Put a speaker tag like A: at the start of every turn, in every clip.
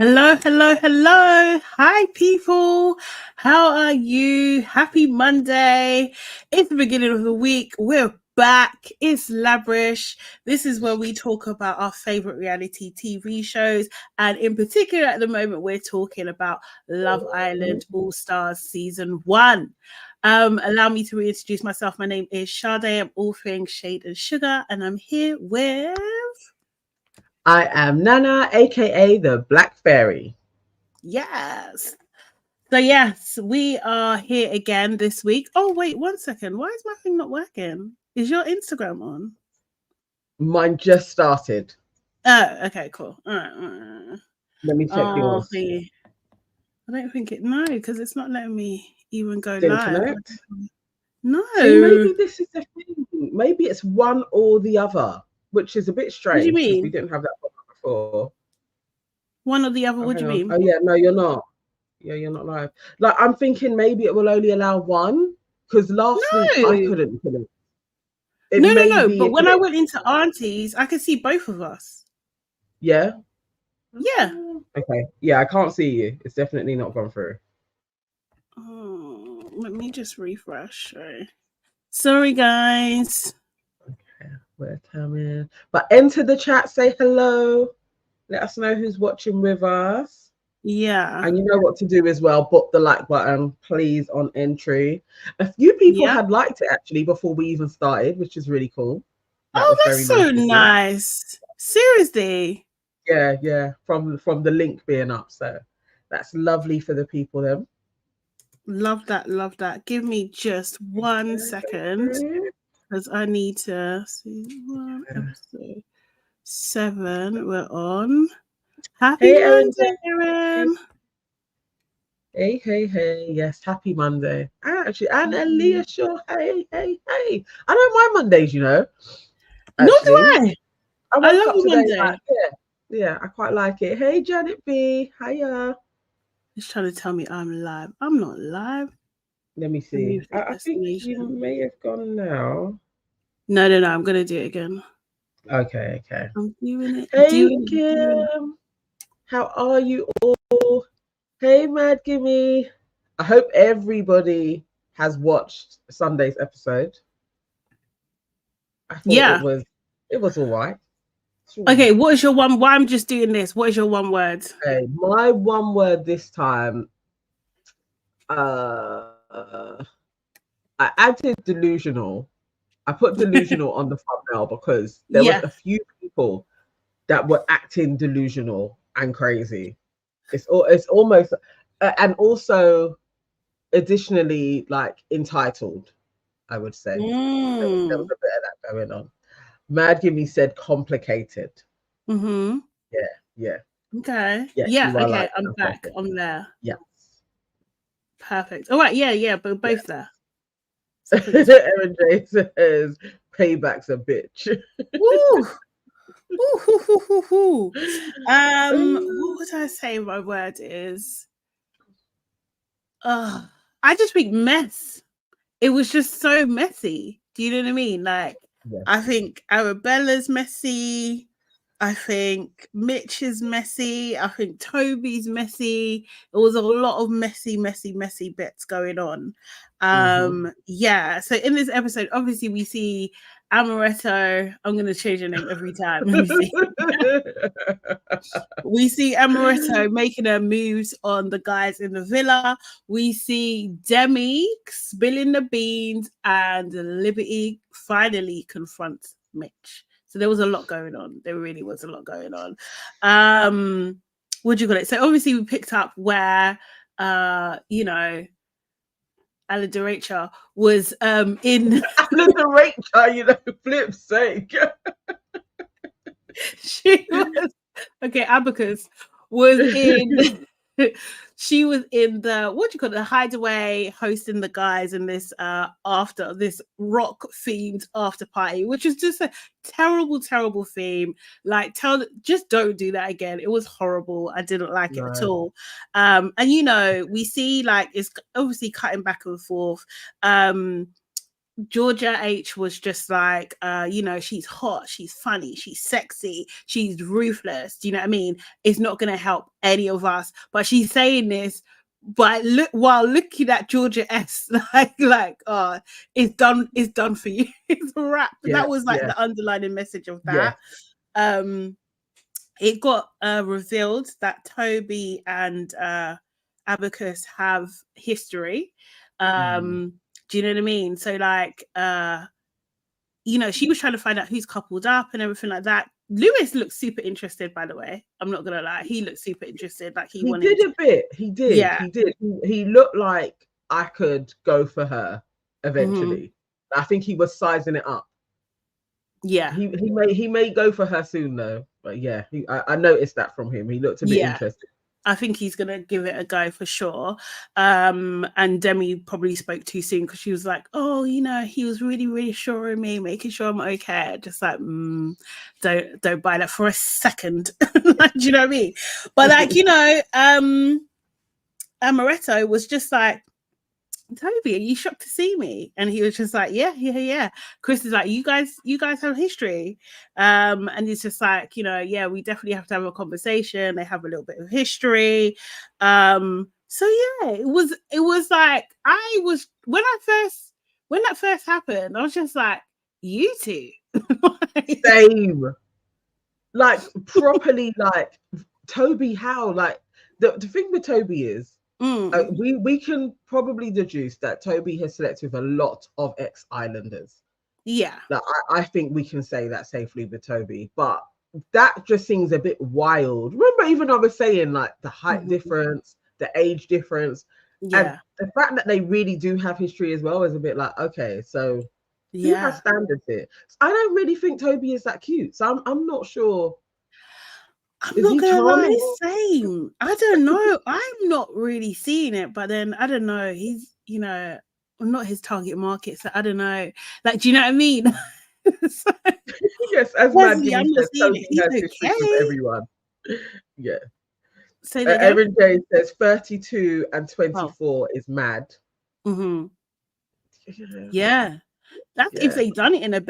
A: Hello, hello, hello. Hi, people. How are you? Happy Monday. It's the beginning of the week. We're back. It's LABRISH. This is where we talk about our favorite reality TV shows. And in particular, at the moment, we're talking about Love Island All Stars Season 1. Allow me to reintroduce myself. My name is Sade. I'm all things shade and sugar. And I'm here with...
B: I am Nana, aka the Black Fairy.
A: Yes. So yes, we are here again this week. Oh, wait, 1 second. Why is my thing not working? Is your Instagram on?
B: Mine just started.
A: Oh, okay, cool. All right.
B: Let me check yours.
A: I don't think it, no, because it's not letting me even go
B: Didn't
A: live.
B: connect?
A: No.
B: See, maybe this is the thing. Maybe it's one or the other, which is a bit strange.
A: What do you mean?
B: We didn't have that before.
A: One or the other, what do you mean?
B: Oh, yeah, no, you're not. Yeah, you're not live. Like, I'm thinking maybe it will only allow one, because last week I couldn't connect.
A: No. But when I went into Auntie's, I could see both of us.
B: Yeah?
A: Yeah.
B: Okay. Yeah, I can't see you. It's definitely not gone through.
A: Oh, let me just refresh. Sorry, guys.
B: Okay, we're coming. But enter the chat, say hello. Let us know who's watching with us.
A: Yeah.
B: And you know what to do as well. Book the like button, please, on entry. A few people had liked it actually before we even started, which is really cool.
A: That's so nice. Seriously.
B: Yeah. From the link being up. So that's lovely for the people then.
A: Love that. Give me just 1 second. Because I need to see one episode 7. We're on. Happy Monday, Erin.
B: Hey. Yes, happy Monday. Actually, and Aaliyah, sure. Hey. I don't mind Mondays, you know.
A: Nor do I.
B: I woke up today like, yeah, I quite like it. Hey, Janet B. Hiya.
A: He's trying to tell me I'm live. I'm not live.
B: Let me see. I think you may have gone now.
A: No. I'm going to do it again.
B: Okay.
A: I'm doing it.
B: Hey, Kim. How are you all? Hey, Mad Gimme. I hope everybody has watched Sunday's episode. I thought it was all right.
A: Okay, what is your one? Why I'm just doing this? What is your one word?
B: Okay, my one word this time. I added delusional. I put delusional on the thumbnail because there was a few people that were acting delusional and crazy. It's almost, and also additionally like entitled, I would say. There was a bit of that going on. Mad Gimme said complicated.
A: Mm-hmm.
B: Yeah.
A: Okay. Yeah. Okay. Like I'm back. I'm there.
B: Yes.
A: Perfect. All right. Yeah. But both there.
B: Erin J says payback's a bitch.
A: Woo. What would I say my word is? I just think mess. It was just so messy. Do you know what I mean? Like, I think Arabella's messy. I think Mitch is messy. I think Tobi's messy. It was a lot of messy bits going on. Yeah. So in this episode, obviously we see Amaretto. I'm going to change your name every time. Let me see. We see Amaretto making her moves on the guys in the villa. We see Demi spilling the beans, and Liberty finally confronts Mitch. So there was a lot going on. There really was a lot going on. What do you call it? So obviously we picked up where, Annnnddddd was in
B: Annndddd, flip's sake.
A: She was Abacus was in she was in the the hideaway, hosting the guys in this after this rock themed after party, which is just a terrible theme. Like, just don't do that again. It was horrible. I didn't like it at all. And we see, like, it's obviously cutting back and forth. Georgia H was just like, she's hot, she's funny, she's sexy, she's ruthless. Do you know what I mean? It's not going to help any of us. But she's saying this, but while looking at Georgia S, oh, it's done for you. It's a wrap.
B: Yeah,
A: That was like the underlining message of that.
B: Yeah.
A: It got revealed that Tobi and Abacus have history. Do you know what I mean? So like, she was trying to find out who's coupled up and everything like that. Lewis looked super interested, by the way. I'm not gonna lie, he looked super interested. Like he wanted.
B: Did a bit. He did. Yeah. He did. He looked like I could go for her eventually. I think he was sizing it up.
A: Yeah.
B: He may go for her soon though. But yeah, I noticed that from him. He looked a bit interested.
A: I think he's gonna give it a go for sure. And Demi probably spoke too soon because she was like, "Oh, he was really reassuring me, making sure I'm okay." Just like, don't buy that for a second. Like, do you know what I mean? But like, Amaretto was just like, "Tobi, are you shocked to see me?" And he was just like, yeah. Chris is like, you guys have history. And he's just like, yeah, we definitely have to have a conversation. They have a little bit of history. So yeah, it was like, when that first happened, I was just like, you two.
B: Same. Like properly, like Tobi, how? Like the thing with Tobi is, we can probably deduce that Tobi has slept with a lot of ex-islanders.
A: Yeah.
B: Like, I think we can say that safely with Tobi, but that just seems a bit wild. Remember, even I was saying like the height difference, the age difference, and the fact that they really do have history as well is a bit like, okay, so who has standards here? I don't really think Tobi is that cute, so I'm not sure.
A: I'm not gonna lie, same. I don't know. I'm not really seeing it, but then I don't know. He's, I'm not his target market, so I don't know. Like, do you know what I mean?
B: So, yes, as Mad
A: I'm not seeing it. He's okay.
B: With everyone. Yeah.
A: So
B: Erin J says 32 and 24 is mad.
A: Yeah. That's if they done it in a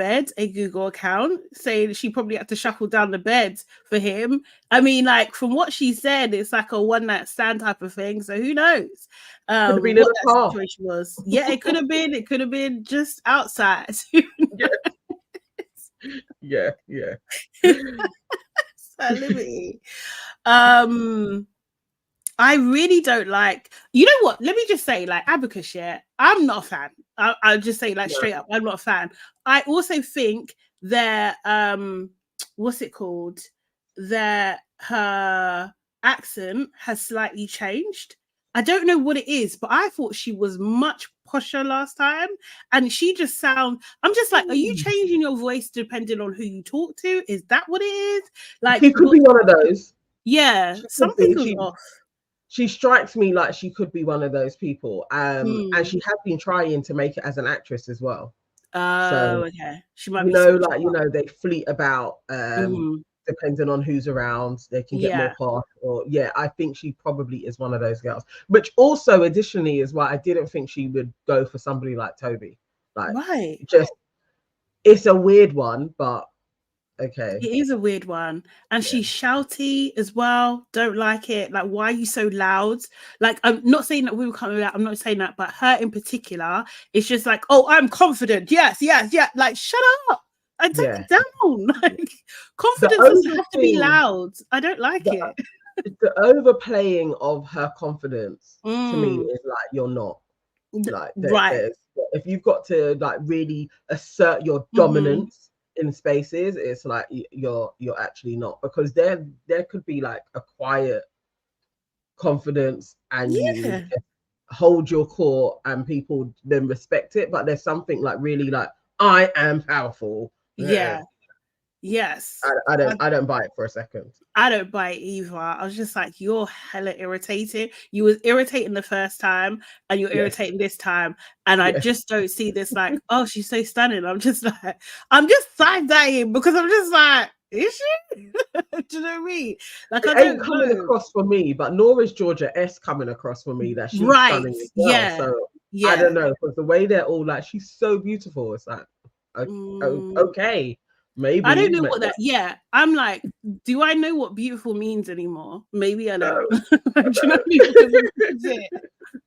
A: Google account, saying she probably had to shuffle down the beds for him. I mean, like from what she said, it's like a one night stand type of thing. So who knows
B: what
A: that situation was? Yeah, it could have been. It could have been just outside.
B: Yeah.
A: So liberty. I really don't like, you know what? Let me just say, like, Abacus, I'm not a fan. I'll just say, like, straight up, I'm not a fan. I also think that, what's it called? That her accent has slightly changed. I don't know what it is, but I thought she was much posher last time. And she just I'm just like, are you changing your voice depending on who you talk to? Is that what it is? Like,
B: he could be one of those.
A: Yeah, something was off.
B: She strikes me like she could be one of those people. And she has been trying to make it as an actress as well.
A: So, okay. She might
B: be they fleet about depending on who's around, they can get more parts. Or I think she probably is one of those girls. Which also additionally is why I didn't think she would go for somebody like Tobi. Like just it's a weird one, but okay.
A: It is a weird one. And she's shouty as well. Don't like it. Like, why are you so loud? Like, I'm not saying that we were coming out. I'm not saying that, but her in particular, it's just like, oh, I'm confident. Yes. Like, shut up. I take it down. Like, confidence doesn't have to be loud. I don't like it.
B: The overplaying of her confidence to me is like, you're not. Like, if you've got to like really assert your dominance in spaces, it's like you're actually not, because there could be like a quiet confidence and you just hold your core and people then respect it, but there's something like really like, I am powerful.
A: Yes.
B: I don't buy it for a second.
A: I don't buy it either. I was just like, you're hella irritating. You was irritating the first time and you're irritating this time. And I just don't see this like, oh, she's so stunning. I'm just side-eyeing because I'm just like, is she? Do you know what I mean? Like,
B: it ain't coming across for me, but nor is Georgia S coming across for me that she's stunning as well. So I don't know, because the way they're all like, she's so beautiful. It's like, okay, maybe.
A: I don't know what that. Yeah, I'm like, do I know what beautiful means anymore? Maybe I don't. Do you know what I mean?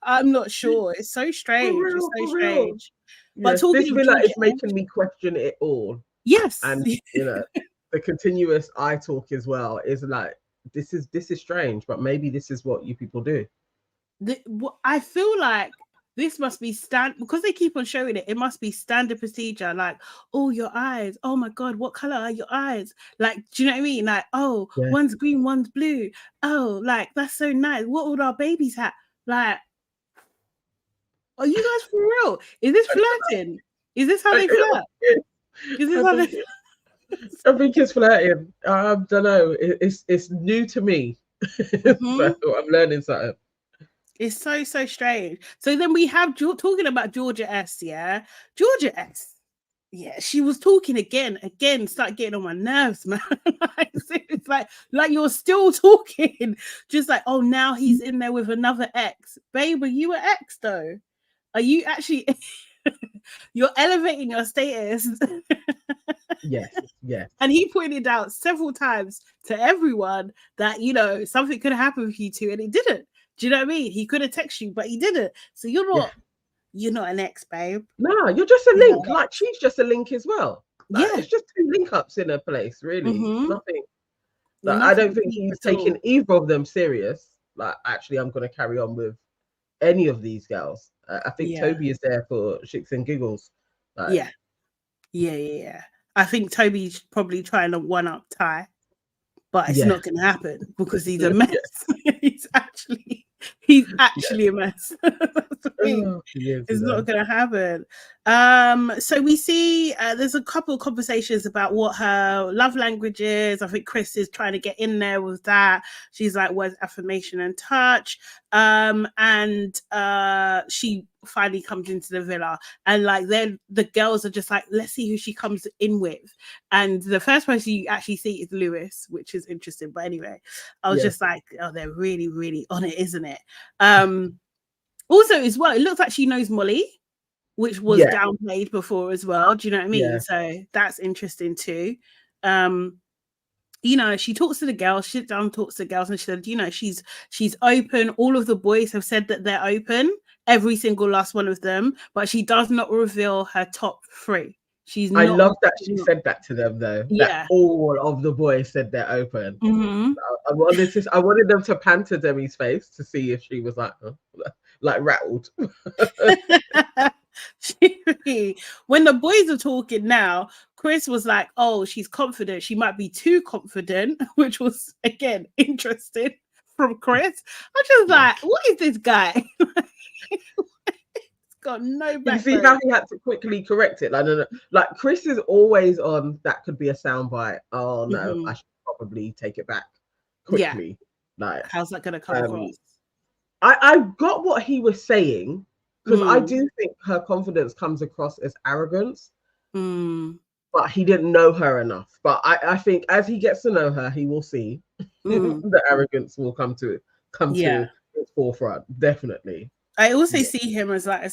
A: I'm not sure. It's so strange. It's so strange.
B: But
A: talking
B: this villa is making me question it all.
A: Yes,
B: and you know, the continuous eye talk as well is like, this is strange, but maybe this is what you people do.
A: I feel like this must be because they keep on showing it. It must be standard procedure. Like, oh, your eyes. Oh my God, what color are your eyes? Like, do you know what I mean? Like, oh, one's green, one's blue. Oh, like that's so nice. What would our babies have? Like, are you guys for real? Is this flirting? Is this how they flirt? Is this how they?
B: I think it's flirting. I don't know. It's new to me, so I'm learning something.
A: It's so strange. So then we have talking about Georgia S. Yeah, Georgia S. Yeah, she was talking again, start getting on my nerves, man. It's like you're still talking, just like, oh, now he's in there with another ex. Babe, are you an ex though? Are you actually? You're elevating your status.
B: Yes.
A: And he pointed out several times to everyone that, you know, something could happen with you two, and it didn't. Do you know what I mean? He could have texted you, but he didn't. So you're not an ex, babe.
B: No, you're just a link. Like, she's just a link as well. Like,
A: yeah,
B: it's just two link ups in a place, really. Nothing. Like,
A: Nothing.
B: I don't think he's taking either of them serious. Like, actually, I'm going to carry on with any of these girls. I think Tobi is there for shits and giggles. Like,
A: yeah. I think Tobi's probably trying to one up Ty, but it's not going to happen because he's a mess. He's actually a mess. It's not going to happen. So we see there's a couple of conversations about what her love language is. I think Chris is trying to get in there with that. She's like, words, affirmation and touch. And she finally comes into the villa, and like then the girls are just like, let's see who she comes in with. And the first person you actually see is Lewis, which is interesting. But anyway, I was just like, oh, they're really, really on it, isn't it? Also, as well, it looks like she knows Molly, which was downplayed before as well. Do you know what I mean? So that's interesting too. You know, she talks to the girls, she talks to the girls, and she said, you know, she's open. All of the boys have said that they're open, every single last one of them, but she does not reveal her top three.
B: I love that she said that to them though. That all of the boys said they're open. I wanted them to pan to Demi's face to see if she was like rattled.
A: When the boys are talking now, Chris was like, oh, she's confident. She might be too confident, which was, again, interesting from Chris. I just like, what is this guy? Got no backbone.
B: You see how he had to quickly correct it? Like, no. Like, Chris is always on, that could be a soundbite. Oh, no, I should probably take it back quickly. Like,
A: how's that going to come across?
B: I got what he was saying, because I do think her confidence comes across as arrogance, but he didn't know her enough. But I think as he gets to know her, he will see the arrogance will come to its forefront, definitely.
A: I also see him as like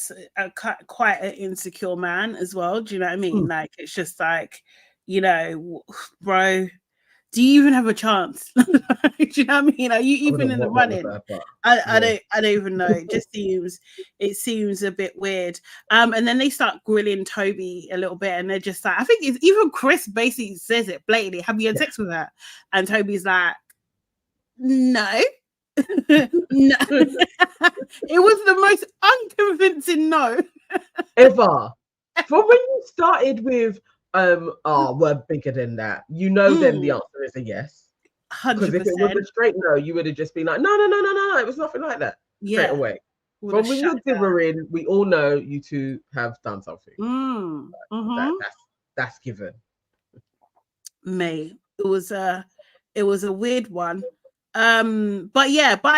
A: quite an insecure man as well. Do you know what I mean? Like, it's just like, you know, bro, do you even have a chance? Do you know what I mean? Are you even in the running? I don't even know. It seems a bit weird. And then they start grilling Tobi a little bit, and they're just like, I think it's even Chris basically says it blatantly. Have you had sex with her? And Tobi's like, no. No. It was the most unconvincing no
B: ever. From when you started with we're bigger than that, you know, then the answer is a yes.
A: 100%.
B: Because if it was a straight no, you would have just been like, no, it was nothing like that. Straight away. From when you're dithering, we all know you two have done something. That's given.
A: Mate, it was a weird one. But I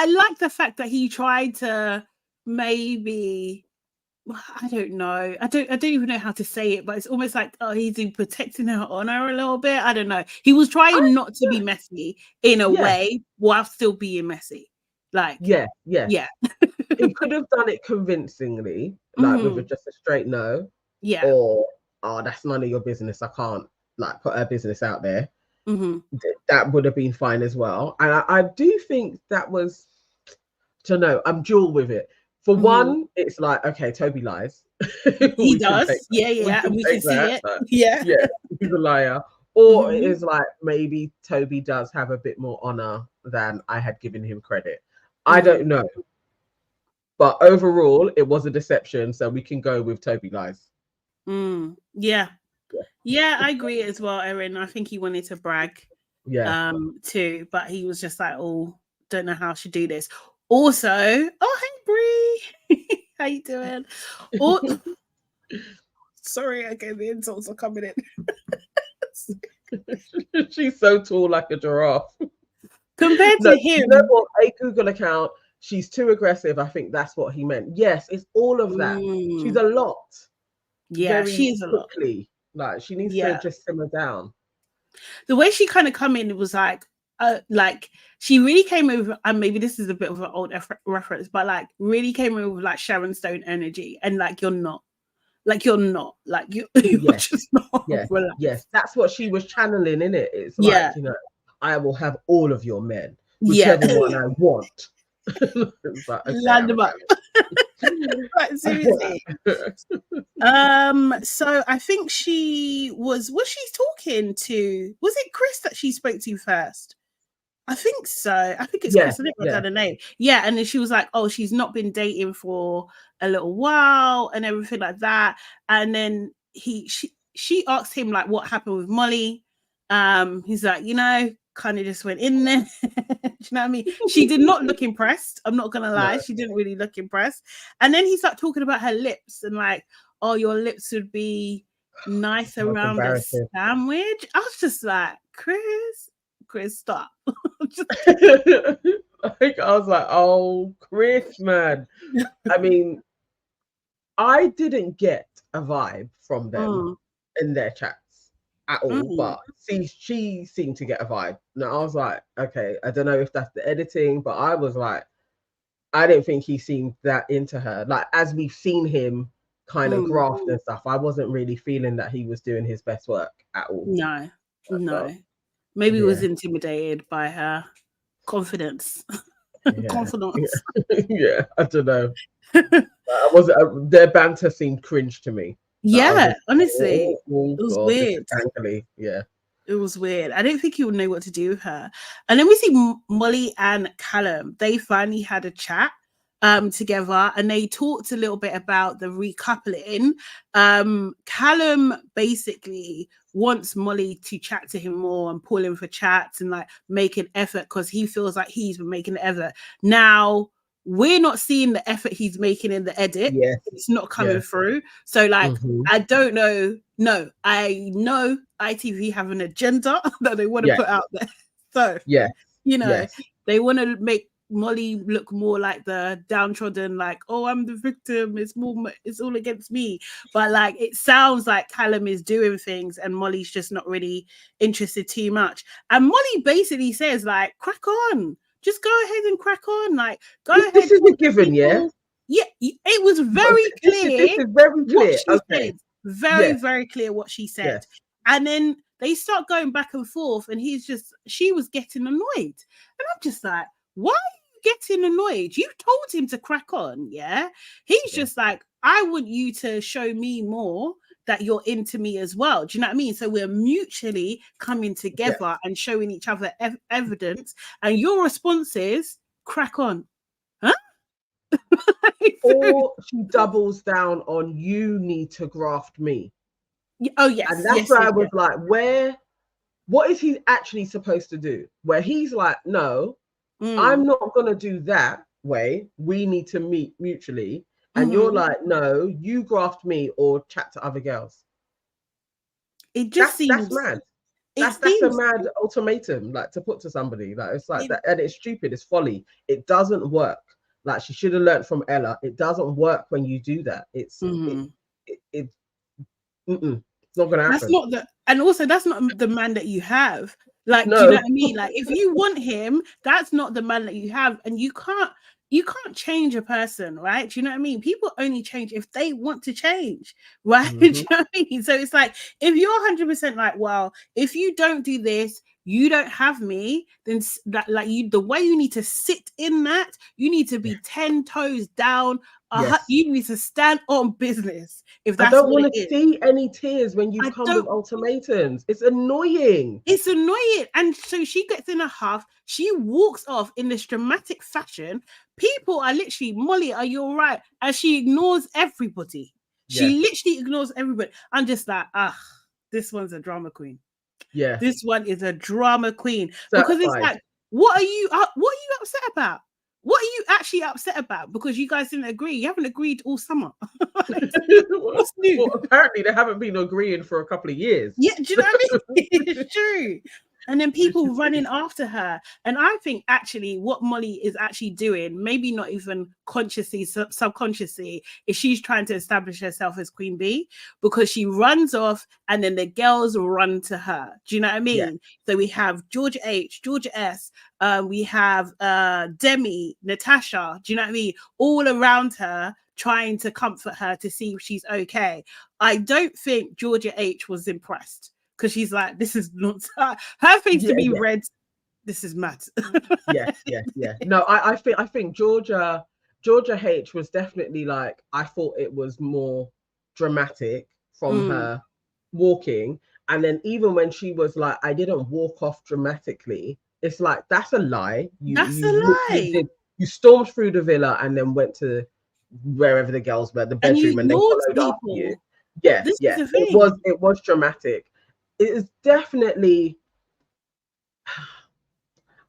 A: like the fact that he tried to maybe, I don't know. I don't even know how to say it, but it's almost like, oh, he's protecting her honor a little bit. I don't know. He was trying not to be messy in a way while still being messy. Like,
B: yeah. he could have done it convincingly, like with just a straight no.
A: Yeah.
B: Or, oh, that's none of your business. I can't like put her business out there. That would have been fine as well. And I do think that was, to know, I'm dual with it. For one, it's like, okay, Tobi lies.
A: He does. Yeah. And we can see it. Yeah.
B: Yeah, he's a liar. Or it is like, maybe Tobi does have a bit more honor than I had given him credit. I don't know. But overall, it was a deception. So we can go with Tobi lies.
A: Yeah, I agree as well, Erin. I think he wanted to brag too, but he was just like, oh, don't know how I should do this. Also, oh, hey Bree, how you doing? Sorry, okay, the insults are coming
B: in. She's so tall, like a giraffe.
A: Compared to him,
B: you know what? A Google account. She's too aggressive. I think that's what he meant. Yes, it's all of that. She's a lot.
A: Yeah, she is a lot.
B: Like, she needs to just simmer down.
A: The way she kind of come in, it was like she really came over, and maybe this is a bit of an old reference, but like really came over with like Sharon Stone energy, and like you're not just not.
B: Yes, that's what she was channeling in it. It's like, you know, I will have all of your men, whichever one I want. Like, okay,
A: land them up. Like, seriously. So I think she was she talking to, was it Chris that she spoke to first? I think so. I think it's Chris. I think I got her name. Yeah, and then she was like, oh, she's not been dating for a little while and everything like that. And then she asked him like what happened with Molly. He's like, you know, kind of just went in there. Do you know what I mean? She did not look impressed. I'm not gonna lie, she didn't really look impressed. And then he started talking about her lips and like, oh, your lips would be nice around a sandwich. I was just like, Chris, stop.
B: Like, I was like, oh, Chris, man. I mean, I didn't get a vibe from them in their chats at all, but she seemed to get a vibe. And I was like, okay, I don't know if that's the editing, but I was like, I didn't think he seemed that into her. Like, as we've seen him kind of graft and stuff, I wasn't really feeling that he was doing his best work at all.
A: No. Maybe he was intimidated by her confidence. Confidence.
B: Yeah, I don't know. Their banter seemed cringe to me.
A: Yeah, honestly, it was weird.
B: Yeah,
A: it was weird. I didn't think he would know what to do with her. And then we see Molly and Callum. They finally had a chat together, and they talked a little bit about the recoupling. Callum basically wants Molly to chat to him more and pull him for chats and like make an effort, because he feels like he's been making an effort. Now we're not seeing the effort he's making in the edit. It's not coming through. So like, I don't know. No, I know ITV have an agenda that they want to put out there. So you know, they want to make Molly look more like the downtrodden, like, oh, I'm the victim, it's all against me. But like, it sounds like Callum is doing things and Molly's just not really interested too much. And Molly basically says like, crack on, just go ahead and crack on, like, go ahead.
B: This is a given. Yeah,
A: it was very clear.
B: This is very clear.
A: Said. Very clear what she said. And then they start going back and forth, and she was getting annoyed, and I'm just like, why getting annoyed? You told him to crack on. He's just like, I want you to show me more that you're into me as well. Do you know what I mean? So we're mutually coming together and showing each other evidence, and your response is crack on. Huh?
B: Or she doubles down on, you need to graft me.
A: Oh yes.
B: And that's where I was like, what is he actually supposed to do? Where he's like, no, I'm not going to do that way. We need to meet mutually. And you're like, no, you graft me or chat to other girls.
A: It just seems...
B: That's mad. That's a mad ultimatum, like, to put to somebody. Like, it's like that, and it's stupid. It's folly. It doesn't work. Like, she should have learned from Ella. It doesn't work when you do that. It's it's not going to happen.
A: And also, that's not the man that you have. Like, do you
B: No.
A: know what I mean? Like, if you want him, that's not the man that you have, and you can't change a person, right? Do you know what I mean? People only change if they want to change, right? Do you know what I mean? So it's like, if you're 100% like, well, if you don't do this, you don't have me, then that, like, you, the way you need to sit in that, you need to be 10 toes down.
B: Yes.
A: You need to stand on business if
B: I
A: that's
B: don't
A: what
B: want
A: it
B: to
A: is.
B: see any tears when you
A: I
B: come with
A: don't.
B: ultimatums. It's annoying.
A: It's annoying. And so she gets in a huff. She walks off in this dramatic fashion. People are literally, Molly, are you all right? And she ignores everybody. She literally ignores everybody. I'm just like, this one's a drama queen.
B: Yeah.
A: This one is a drama queen. Because it's
B: Certified.
A: like, what are you upset about? What are you actually upset about? Because you guys didn't agree. You haven't agreed all summer. What's new?
B: Well, apparently they haven't been agreeing for a couple of years.
A: Yeah, do you know what I mean? It's true. And then people running after her. And I think actually what Molly is actually doing, maybe not even consciously, subconsciously, is she's trying to establish herself as Queen Bee, because she runs off and then the girls run to her. Do you know what I mean?
B: Yeah.
A: So we have Georgia H, Georgia S, we have Demi, Natasha, do you know what I mean? All around her, trying to comfort her to see if she's okay. I don't think Georgia H was impressed, because she's like, this is not her face to be red. This is mad.
B: Yeah. No, I think Georgia H was definitely like, I thought it was more dramatic from her walking. And then even when she was like, I didn't walk off dramatically, it's like, that's a lie.
A: That's a
B: literally
A: lie.
B: did. You stormed through the villa and then went to wherever the girls were, the
A: And you
B: bedroom, and they
A: ignored
B: followed after you.
A: people.
B: Yeah,
A: This is the
B: it was dramatic. It is definitely,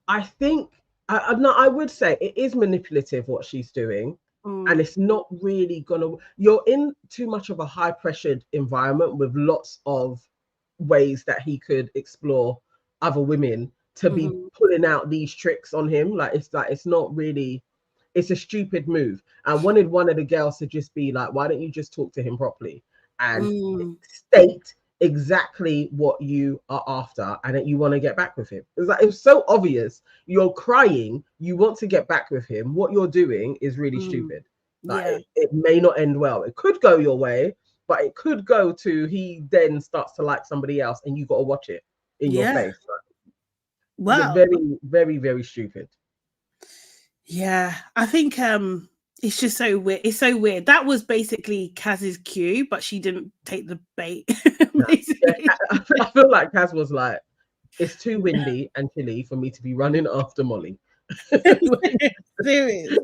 B: I think, I would say it is manipulative what she's doing, and it's not really gonna. You're in too much of a high pressured environment with lots of ways that he could explore other women to be pulling out these tricks on him. Like it's not really. It's a stupid move. I wanted one of the girls to just be like, why don't you just talk to him properly and state exactly what you are after and that you want to get back with him. It's like, it was so obvious. You're crying, you want to get back with him. What you're doing is really stupid. Like it may not end well. It could go your way, but it could go to he then starts to like somebody else and you got to watch it in your face. Wow. Very, very, very stupid.
A: Yeah, I think it's just so weird. It's so weird. That was basically Kaz's cue, but she didn't take the bait.
B: I feel like Kaz was like, it's too windy and chilly for me to be running after Molly.
A: Serious.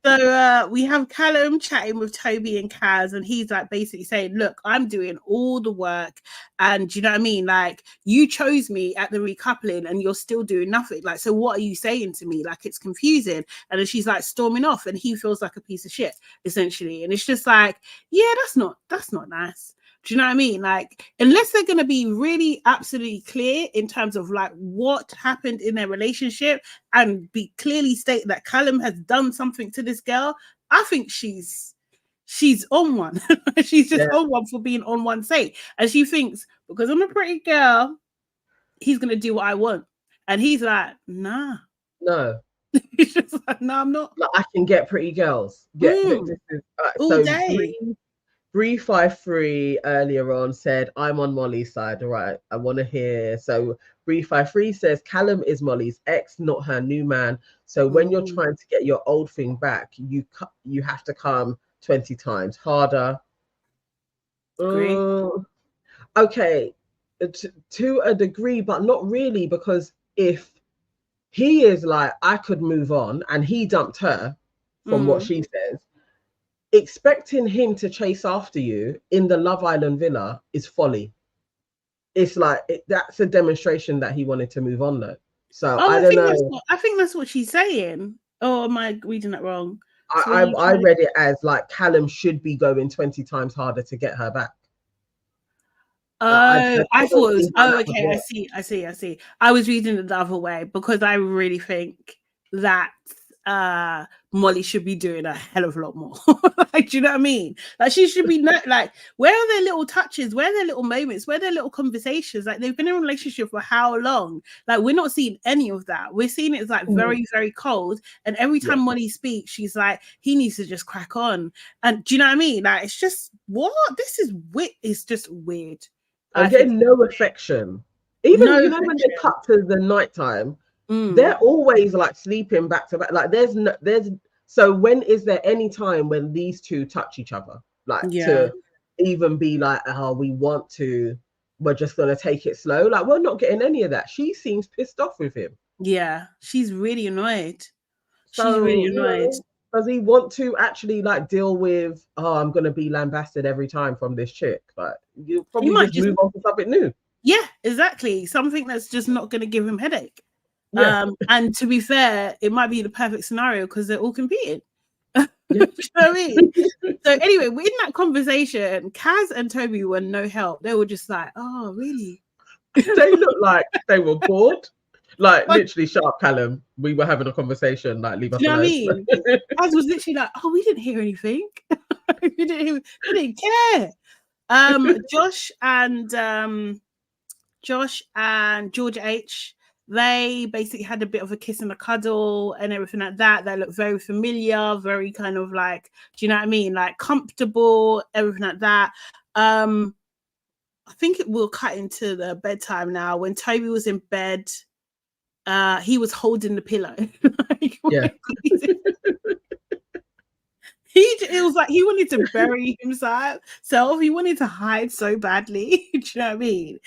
A: So we have Callum chatting with Tobi and Kaz, and he's like basically saying, look, I'm doing all the work, and you know what I mean, like, you chose me at the recoupling and you're still doing nothing. Like, so what are you saying to me? Like, it's confusing. And then she's like storming off and he feels like a piece of shit, essentially. And it's just like, yeah, that's not nice. Do you know what I mean? Like, unless they're going to be really absolutely clear in terms of like what happened in their relationship and be clearly state that Callum has done something to this girl, I think she's on one. She's just on one for being on one's sake. And she thinks, because I'm a pretty girl, he's going to do what I want. And he's like, nah.
B: No.
A: He's just like, no, I'm not.
B: Like, I can get pretty girls.
A: All day.
B: Bree 53 earlier on said, I'm on Molly's side. All right, I want to hear. So Bree 53 says, Callum is Molly's ex, not her new man. So when you're trying to get your old thing back, you have to come 20 times harder. Okay, to a degree, but not really, because if he is like, I could move on, and he dumped her from what she says, expecting him to chase after you in the Love Island villa is folly. It's like that's a demonstration that he wanted to move on, though. So I don't know.
A: I think that's what she's saying. Oh, am I reading that wrong?
B: I read it as like Callum should be going 20 times harder to get her back.
A: I thought it was. Oh, okay. I see. I was reading it the other way because I really think that Molly should be doing a hell of a lot more. Like, do you know what I mean? Like, she should be like, where are their little touches? Where are their little moments? Where are their little conversations? Like, they've been in a relationship for how long? Like, we're not seeing any of that. We're seeing it's like very, very cold. And every time Molly speaks, she's like, he needs to just crack on. And do you know what I mean? Like, it's just, what? This is weird. It's just weird.
B: I'm getting no affection. Even, you know, when they cut to the nighttime, they're always like sleeping back to back. Like, so when is there any time when these two touch each other? Like, to even be like, oh, we're just going to take it slow. Like, we're not getting any of that. She seems pissed off with him.
A: Yeah, she's really annoyed.
B: So, she's really annoyed. Does he want to actually like deal with, oh, I'm going to be lambasted every time from this chick? Like, you probably just move on to something new.
A: Yeah, exactly. Something that's just not going to give him headache. Yeah. And to be fair, it might be the perfect scenario because they're all competing. You know what I mean? So anyway, in that conversation, Kaz and Tobi were no help. They were just like, oh, really?
B: They looked like they were bored. Like, literally, shut up, Callum. We were having a conversation. Like, leave us alone. You know what I
A: mean? Kaz was literally like, oh, we didn't hear anything. we didn't care. Josh and Georgia H, they basically had a bit of a kiss and a cuddle and everything like that. They looked very familiar, very kind of like, do you know what I mean? Like comfortable, everything like that. I think it will cut into the bedtime now. When Tobi was in bed, he was holding the pillow. Like, yeah. It was like he wanted to bury himself. He wanted to hide so badly. Do you know what I mean?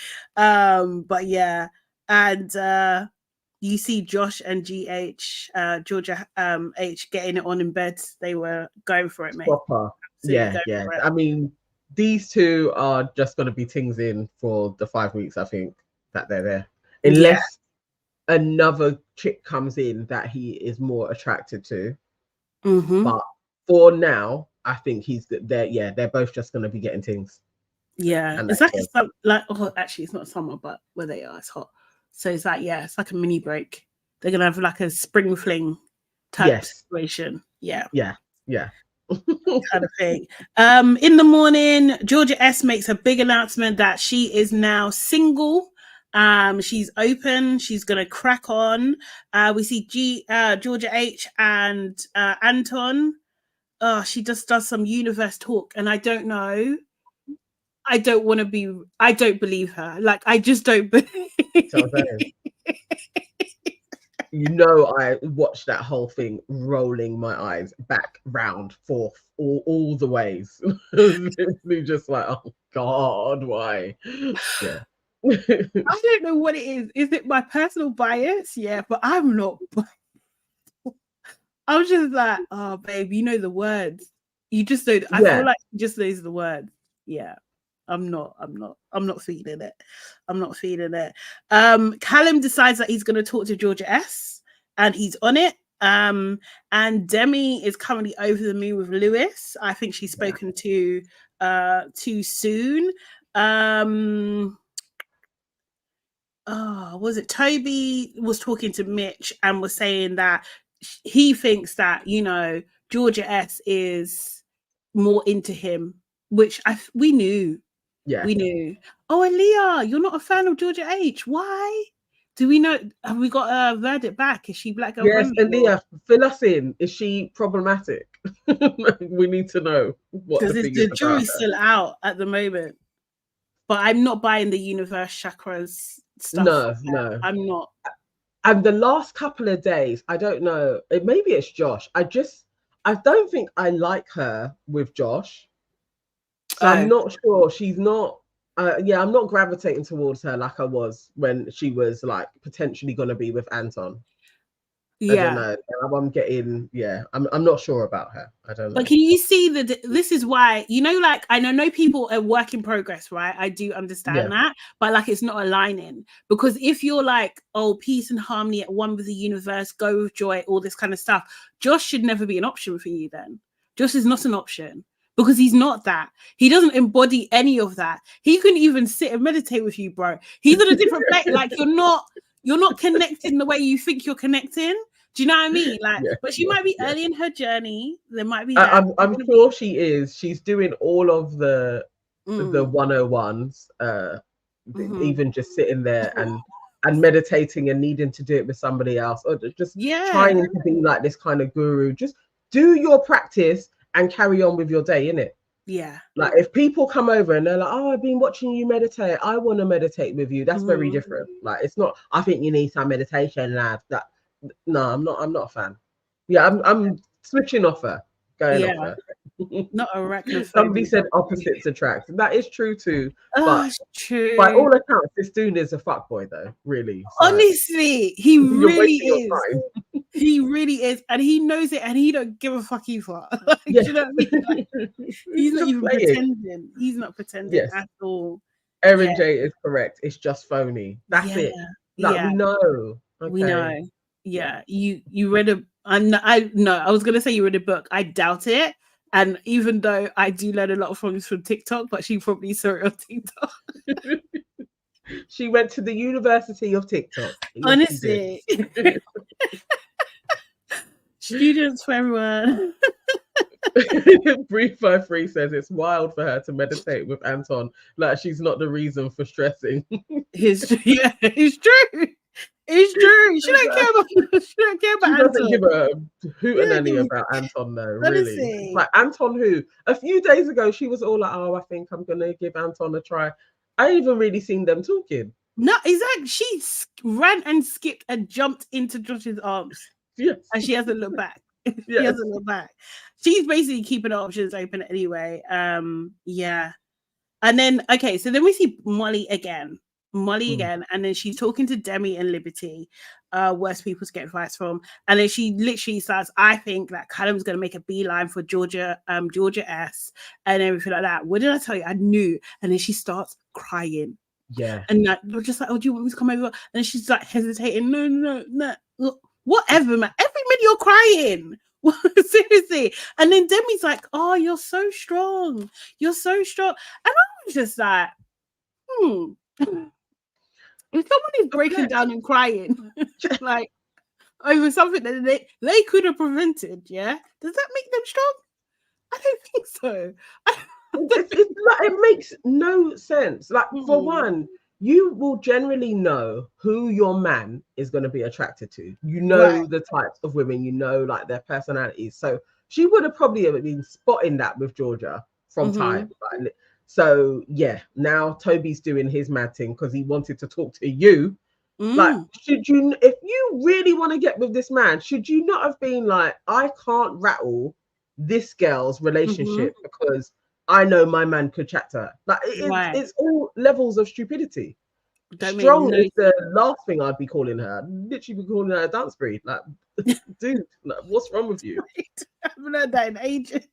A: But yeah. And you see Josh and Georgia H getting it on in bed. They were going for it, mate.
B: Proper. Yeah. I mean, these two are just going to be tings in for the 5 weeks, I think, that they're there. Unless another chick comes in that he is more attracted to. But for now, I think they're both just going to be getting tings.
A: Yeah. It's like, actually, it's not summer, but where they are, it's hot. So it's like, it's like a mini break. They're going to have like a spring fling type situation. Yeah. Kind of thing. In the morning, Georgia S makes a big announcement that she is now single. She's open. She's going to crack on. We see Georgia H and Anton. She just does some universe talk. And I don't know. I don't believe her. Like, I just don't believe.
B: You know, I watched that whole thing rolling my eyes back, round, forth, all the ways. Just like, oh God, why? Yeah.
A: I don't know what it is. Is it my personal bias? Yeah, but I'm not. I was just like, oh, babe, you know the words. You just don't. I feel like he just knows the words. Yeah. I'm not feeling it. I'm not feeling it. Callum decides that he's going to talk to Georgia S, and he's on it. And Demi is currently over the moon with Lewis. I think she's spoken to too soon. Was it Tobi was talking to Mitch and was saying that he thinks that, you know, Georgia S is more into him, which we knew. Yeah, we knew. Oh, Aaliyah, you're not a fan of Georgia H. Why? Do we know? Have we got a verdict back? Is she black girl?
B: Yes, Aaliyah, fill us in. Is she problematic? We need to know what
A: the jury's still out at the moment. But I'm not buying the universe chakras stuff. No, I'm not.
B: And the last couple of days, I don't know. Maybe it's Josh. I don't think I like her with Josh. So I'm not sure. She's not. I'm not gravitating towards her like I was when she was like potentially going to be with Anton. I don't know. I'm getting. I'm not sure about her. I don't know.
A: But can you see that this is why, you know, like, I know people are work in progress, right? I do understand that, but like, it's not aligning, because if you're like, oh, peace and harmony at one with the universe, go with joy, all this kind of stuff, Josh should never be an option for you. Then Josh is not an option. Because he's not that. He doesn't embody any of that. He couldn't even sit and meditate with you, bro. He's on a different place. Like, you're not connecting the way you think you're connecting. Do you know what I mean? Like,
B: Yeah,
A: but she might be early in her journey. There might be that.
B: I'm sure she is. She's doing all of the 101s, even just sitting there and meditating and needing to do it with somebody else, or just trying to be like this kind of guru. Just do your practice and carry on with your day, innit?
A: Yeah.
B: Like if people come over and they're like, "Oh, I've been watching you meditate. I want to meditate with you." That's very different. Like it's not. I think you need some meditation, lad. That no, I'm not a fan. Yeah, I'm switching off her, going off her.
A: Not a reckless.
B: Somebody said opposites attract. That is true too. But
A: true.
B: by all accounts, this dude is a fuckboy, though. Really,
A: honestly, he really is. He really is, and he knows it, and he don't give a fuck either. Like, do you know what I mean? Like, he's not even pretending. He's not pretending at all.
B: Erin J is correct. It's just phony. That's it. Like we know. Okay.
A: We know. Yeah. You read a. I was gonna say you read a book. I doubt it. And even though I do learn a lot from TikTok, but she probably saw it on TikTok.
B: She went to the University of TikTok.
A: Honestly. Students for everyone.
B: Brief by Free says it's wild for her to meditate with Anton. Like she's not the reason for stressing.
A: It's true. It's true. She don't care about. She don't care about.
B: She doesn't give a hootenanny about Anton, though. Really, like Anton, who a few days ago she was all like, "Oh, I think I'm gonna give Anton a try." I even really seen them talking.
A: No, exactly. She ran and skipped and jumped into Josh's arms.
B: Yes,
A: and she hasn't looked back. She hasn't looked back. She's basically keeping her options open anyway. Yeah. And then so then we see Molly again. And then she's talking to Demi and Liberty, worst people to get advice from. And then she literally says, I think that Callum's gonna make a beeline for Georgia S and everything like that. What did I tell you? I knew. And then she starts crying.
B: Yeah.
A: And like, we're just like, oh, do you want me to come over? And then she's like hesitating. No. Look, whatever, man. Every minute you're crying. Seriously. And then Demi's like, oh, you're so strong. You're so strong. And I was just like, if someone is breaking down and crying, like over something that they could have prevented, does that make them strong? I don't think so.
B: It makes no sense. Like for one, you will generally know who your man is going to be attracted to. You know the types of women, you know like their personalities. So she would have probably been spotting that with Georgia from time. Like, so yeah, now Tobi's doing his mad thing because he wanted to talk to you. Like, should you, if you really want to get with this man, should you not have been like, I can't rattle this girl's relationship because I know my man could chat to her. Like it's all levels of stupidity. Strong is the last thing I'd be calling her. I'd literally be calling her a dance breed. Like, dude, like, what's wrong with you?
A: I haven't heard that in ages.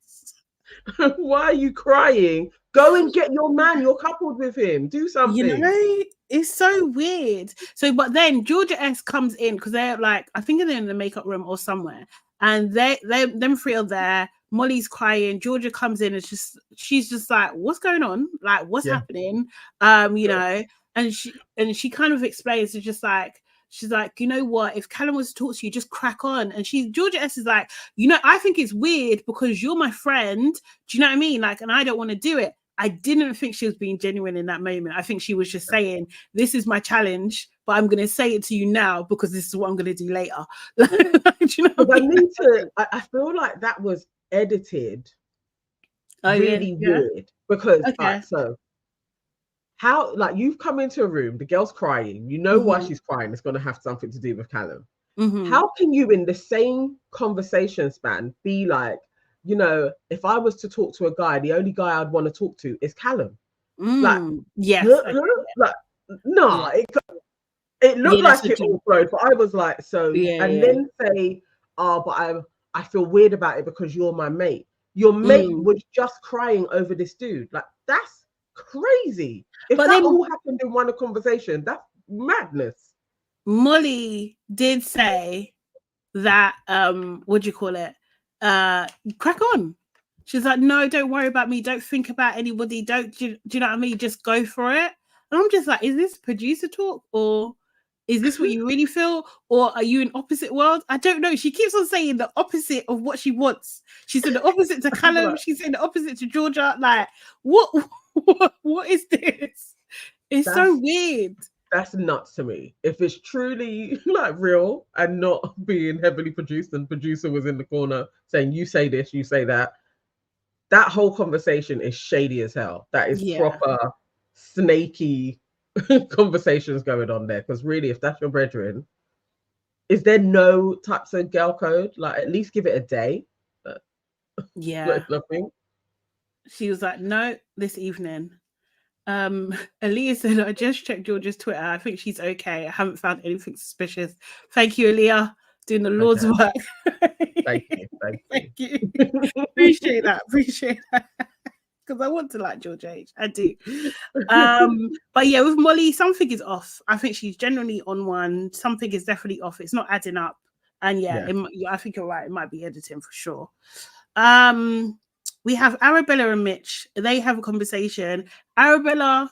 B: Why are you crying? Go and get your man. You're coupled with him. Do something.
A: You know, it's so weird. So, but then Georgia S comes in because they're like, I think they're in the makeup room or somewhere, and them three are there. Molly's crying. Georgia comes in and she's just like, what's going on? Like, what's happening? You know, and she kind of explains. It's just like, she's like, you know what? If Callum was to talk to you, just crack on. And Georgia S is like, you know, I think it's weird because you're my friend. Do you know what I mean? Like, and I don't want to do it. I didn't think she was being genuine in that moment. I think she was just saying, this is my challenge, but I'm going to say it to you now because this is what I'm going to do later. Do you know what I mean?
B: I feel like that was edited really weird because so how, like, you've come into a room, the girl's crying, you know why she's crying, it's going to have something to do with Callum. How can you in the same conversation span be like, you know, if I was to talk to a guy, the only guy I'd want to talk to is Callum. Like, like, no, it looked like it all flowed, but I was like, so, then say, oh, but I feel weird about it because you're my mate. Your mate was just crying over this dude. Like, that's crazy. If that all happened in one conversation, that's madness.
A: Molly did say that, what do you call it? Crack on. She's like, no, don't worry about me. Don't think about anybody. Do you know what I mean? Just go for it. And I'm just like, is this producer talk or Is this what you really feel? Or are you in opposite worlds? I don't know. She keeps on saying the opposite of what she wants. She said the opposite to Callum. She's saying the opposite to Georgia. Like, what is this? It's so weird.
B: That's nuts to me. If it's truly like real and not being heavily produced and producer was in the corner saying, you say this, you say that, that whole conversation is shady as hell. That is proper snaky conversations going on there. Because really, if that's your brethren, is there no types of girl code? Like, at least give it a day.
A: Yeah.
B: Nothing.
A: She was like, no, this evening. Aaliyah said, I just checked Georgia's Twitter. I think she's okay. I haven't found anything suspicious. Thank you, Aaliyah, doing the Lord's work.
B: Thank you.
A: Thank you. Appreciate that. Because I want to like Georgia H. I do. But yeah, with Molly, something is off. I think she's generally on one. Something is definitely off. It's not adding up. And I think you're right. It might be editing for sure. We have Arabella and Mitch. They have a conversation. Arabella,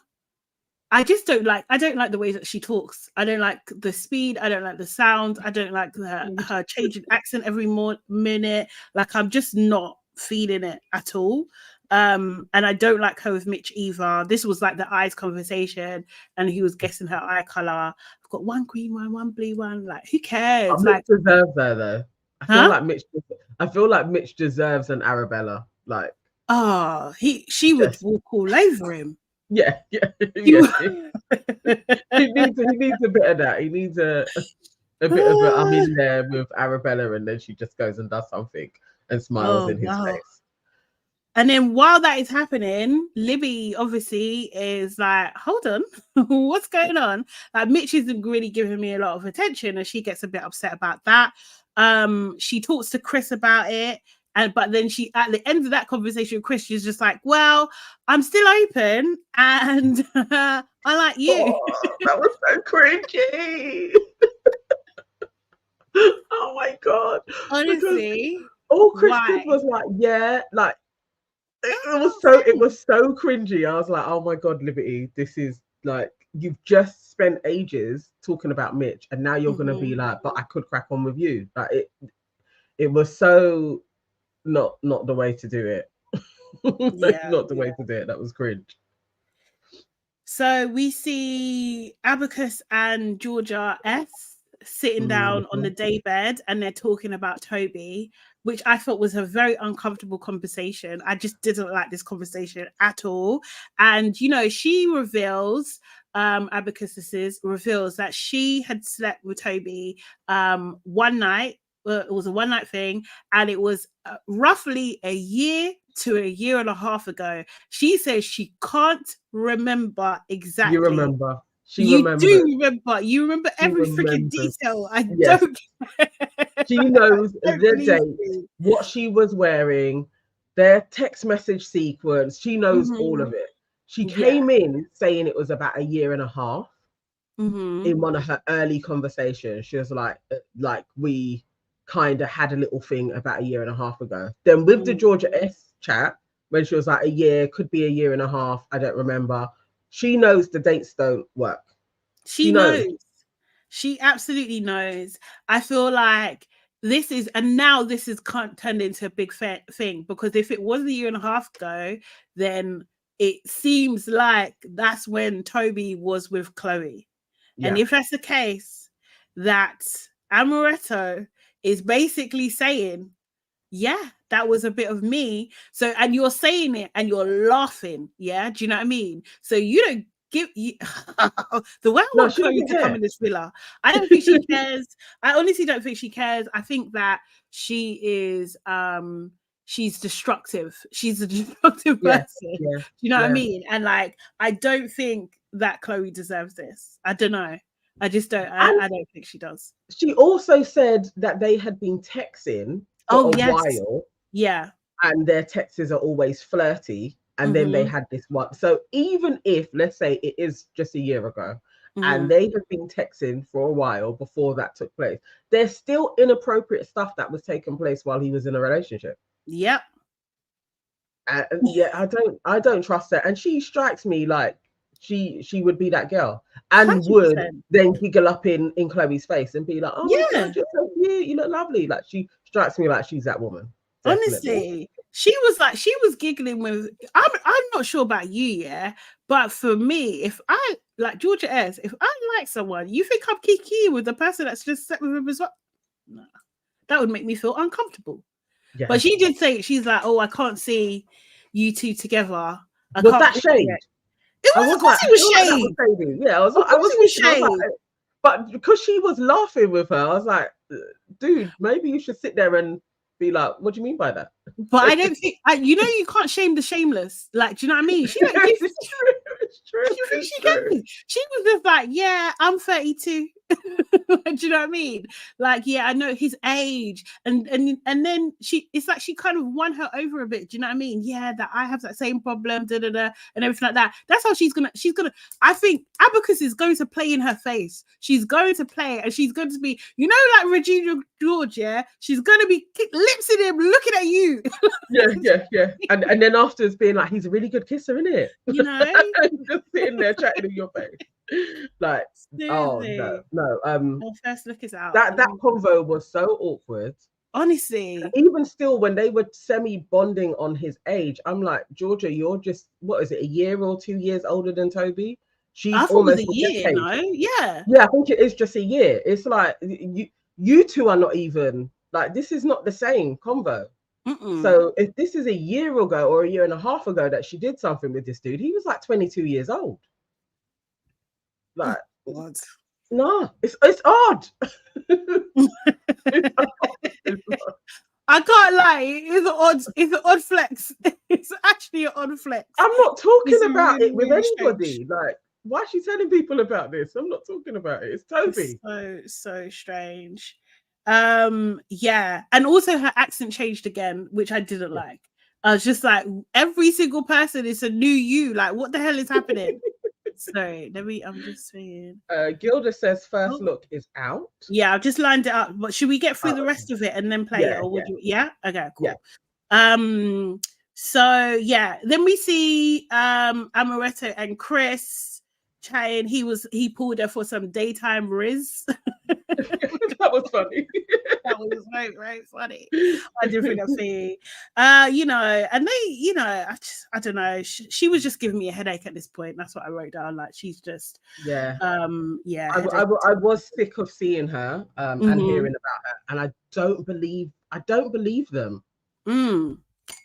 A: I don't like the way that she talks. I don't like the speed. I don't like the sound. I don't like her changing accent every minute. Like, I'm just not feeling it at all. And I don't like her with Mitch either. This was like the eyes conversation, and he was guessing her eye color. I've got one green one, one blue one. Like, who cares?
B: Mitch deserves her though. I feel like Mitch deserves an Arabella. Like,
A: she would walk all over him.
B: Yeah. He needs a bit of that. He needs a bit of a I'm in there with Arabella, and then she just goes and does something and smiles in his face.
A: And then while that is happening, Libby obviously is like, hold on, what's going on? Like, Mitch isn't really giving me a lot of attention, and she gets a bit upset about that. She talks to Chris about it. But then she, at the end of that conversation with Chris, she's just like, well, I'm still open and I like you.
B: Oh, that was so cringy. Oh my God.
A: Honestly.
B: All Chris did was like, yeah, like it was so cringy. I was like, oh my God, Liberty, this is like, you've just spent ages talking about Mitch and now you're gonna be like, but I could crack on with you. Like it was so not the way to do it. Not the way to do it. That was cringe.
A: So we see Abacus and Georgia S sitting down on the daybed, and they're talking about Tobi, which I thought was a very uncomfortable conversation. I just didn't like this conversation at all. And she reveals, Abacus reveals that she had slept with Tobi one night. It was a one night thing, and it was roughly a year to a year and a half ago. She says she can't remember exactly.
B: You remember.
A: You remember every freaking detail. Don't.
B: She knows the date, what she was wearing, their text message sequence. She knows all of it. She came in saying it was about a year and a half. In one of her early conversations, she was like we kind of had a little thing about a year and a half ago. Then with the Georgia S chat, when she was like a year, could be a year and a half, I don't remember. She knows the dates don't work.
A: She knows. She absolutely knows. I feel like this is turned into a big thing, because if it was a year and a half ago, then it seems like that's when Tobi was with Chloe. Yeah. And if that's the case, that Amaretto is basically saying, yeah, that was a bit of me. So, and you're saying it and you're laughing. Yeah. Do you know what I mean? So you don't give the way I want Chloe to come in this villa. I don't think she cares. I honestly don't think she cares. I think that she is, she's destructive. She's a destructive person. Yeah. Do you know what I mean? And like, I don't think that Chloe deserves this. I don't know. I just don't. I don't think she does.
B: She also said that they had been texting for a while.
A: Yeah.
B: And their texts are always flirty. And then they had this one. So even if, let's say, it is just a year ago, and they have been texting for a while before that took place, there's still inappropriate stuff that was taking place while he was in a relationship.
A: Yep.
B: And I don't trust her. And she strikes me like she would be that girl and
A: 100%.
B: would then giggle up in Chloe's face and be like, oh my God, you're so cute, you look lovely. Like she strikes me like she's that woman. Definitely.
A: Honestly, she was giggling with. I'm not sure about you, yeah, but for me, if I like Georgia S, if I like someone, you think I'm kiki with the person that's just slept with him as well? No, that would make me feel uncomfortable. Yeah. But she did say, she's like, oh, I can't see you two together.
B: Was that shade?
A: It was, of course it was shade.
B: Yeah, I was like, but because she was laughing with her, I was like, dude, maybe you should sit there and be like, what do you mean by that?
A: But I don't think, you can't shame the shameless. Like, do you know what I mean? She don't give, it's true. She was just like, yeah, I'm 32. Do you know what I mean? Like, yeah, I know his age, and then it's like she kind of won her over a bit. Do you know what I mean? Yeah, that I have that same problem, and everything like that. That's how she's gonna. I think Abacus is going to play in her face. She's going to play, and she's going to be, like Regina George. Yeah, she's going to be lipsing him, looking at you.
B: yeah. And then afterwards being like, he's a really good kisser, isn't it? Just sitting there chatting in your face. Like, seriously. Oh no.
A: First look is out.
B: That convo was so awkward.
A: Honestly.
B: Even still, when they were semi-bonding on his age, I'm like, Georgia, you're just, what is it, a year or 2 years older than Tobi? She's almost a year, no? Yeah. Yeah, I think it is just a year. It's like you two are not even, like, this is not the same convo. So if this is a year ago or a year and a half ago that she did something with this dude, he was like 22 years old. Like, what? No, it's odd.
A: I can't lie. It's an odd flex. It's actually an odd flex.
B: I'm not talking about it with anybody. Strange. Like, why is she telling people about this? I'm not talking about it. It's Tobi.
A: It's so strange. Yeah, and also her accent changed again, which I didn't like. I was just like, every single person is a new you. Like, what the hell is happening? Sorry, I'm just saying.
B: Gilda says first look is out.
A: Yeah, I've just lined it up. But should we get through the rest of it and then play it? Or would you? Yeah? Okay, cool. Yeah. So yeah, then we see Amaretto and Chris chatting. He pulled her for some daytime riz.
B: That was funny.
A: That was very funny. I did think of it. And they, I don't know. She was just giving me a headache at this point. That's what I wrote down. Like, she's just I
B: was sick of seeing her and hearing about her, and I don't believe them.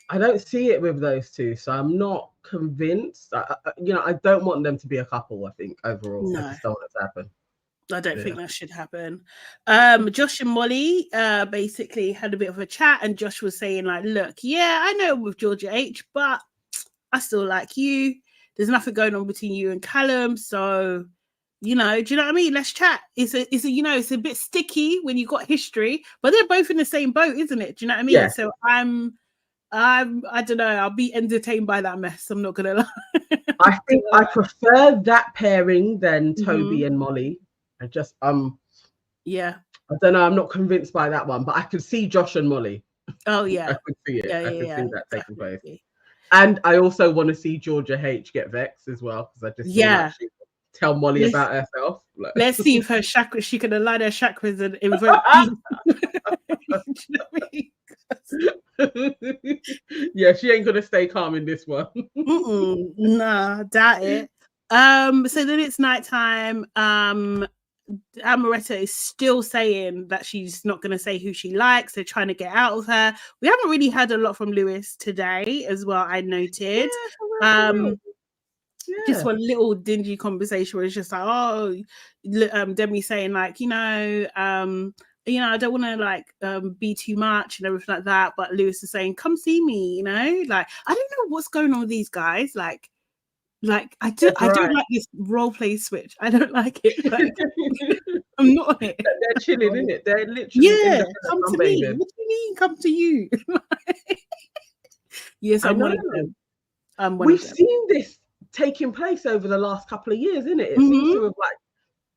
B: I don't see it with those two, so I'm not convinced. I don't want them to be a couple. I think overall, I just don't want it to happen.
A: I don't think that should happen. Josh and Molly basically had a bit of a chat, and Josh was saying, like, look, yeah, I know with Georgia H, but I still like you. There's nothing going on between you and Callum, so do you know what I mean? Let's chat. It's a bit sticky when you got history, but they're both in the same boat, isn't it? Do you know what I mean? Yeah. So I don't know. I'll be entertained by that mess. I'm not gonna lie.
B: I think I prefer that pairing than Tobi and Molly. I just I don't know. I'm not convinced by that one, but I could see Josh and Molly.
A: Oh yeah,
B: I could see it. I could see that taking place. And I also want to see Georgia H get vexed as well, because I just feel like she tell Molly about herself. Like.
A: Let's see if her chakras, she can align her chakras and invoke peace.
B: Yeah, she ain't gonna stay calm in this one.
A: Nah, doubt it. So then it's nighttime. Amaretto is still saying that she's not going to say who she likes. They're trying to get out of her. We haven't really heard a lot from Lewis today as well, I noted. Just one little dingy conversation where it's just like, Demi saying like, I don't want to like be too much and everything like that. But Lewis is saying, come see me, like, I don't know what's going on with these guys. Like I don't like this role play switch. I don't like it. Like, I'm not on it.
B: They're chilling, isn't it? They're literally
A: come to me. What do you mean come to you? Yes, I'm one of them.
B: We've seen this taking place over the last couple of years, isn't it? It seems to have like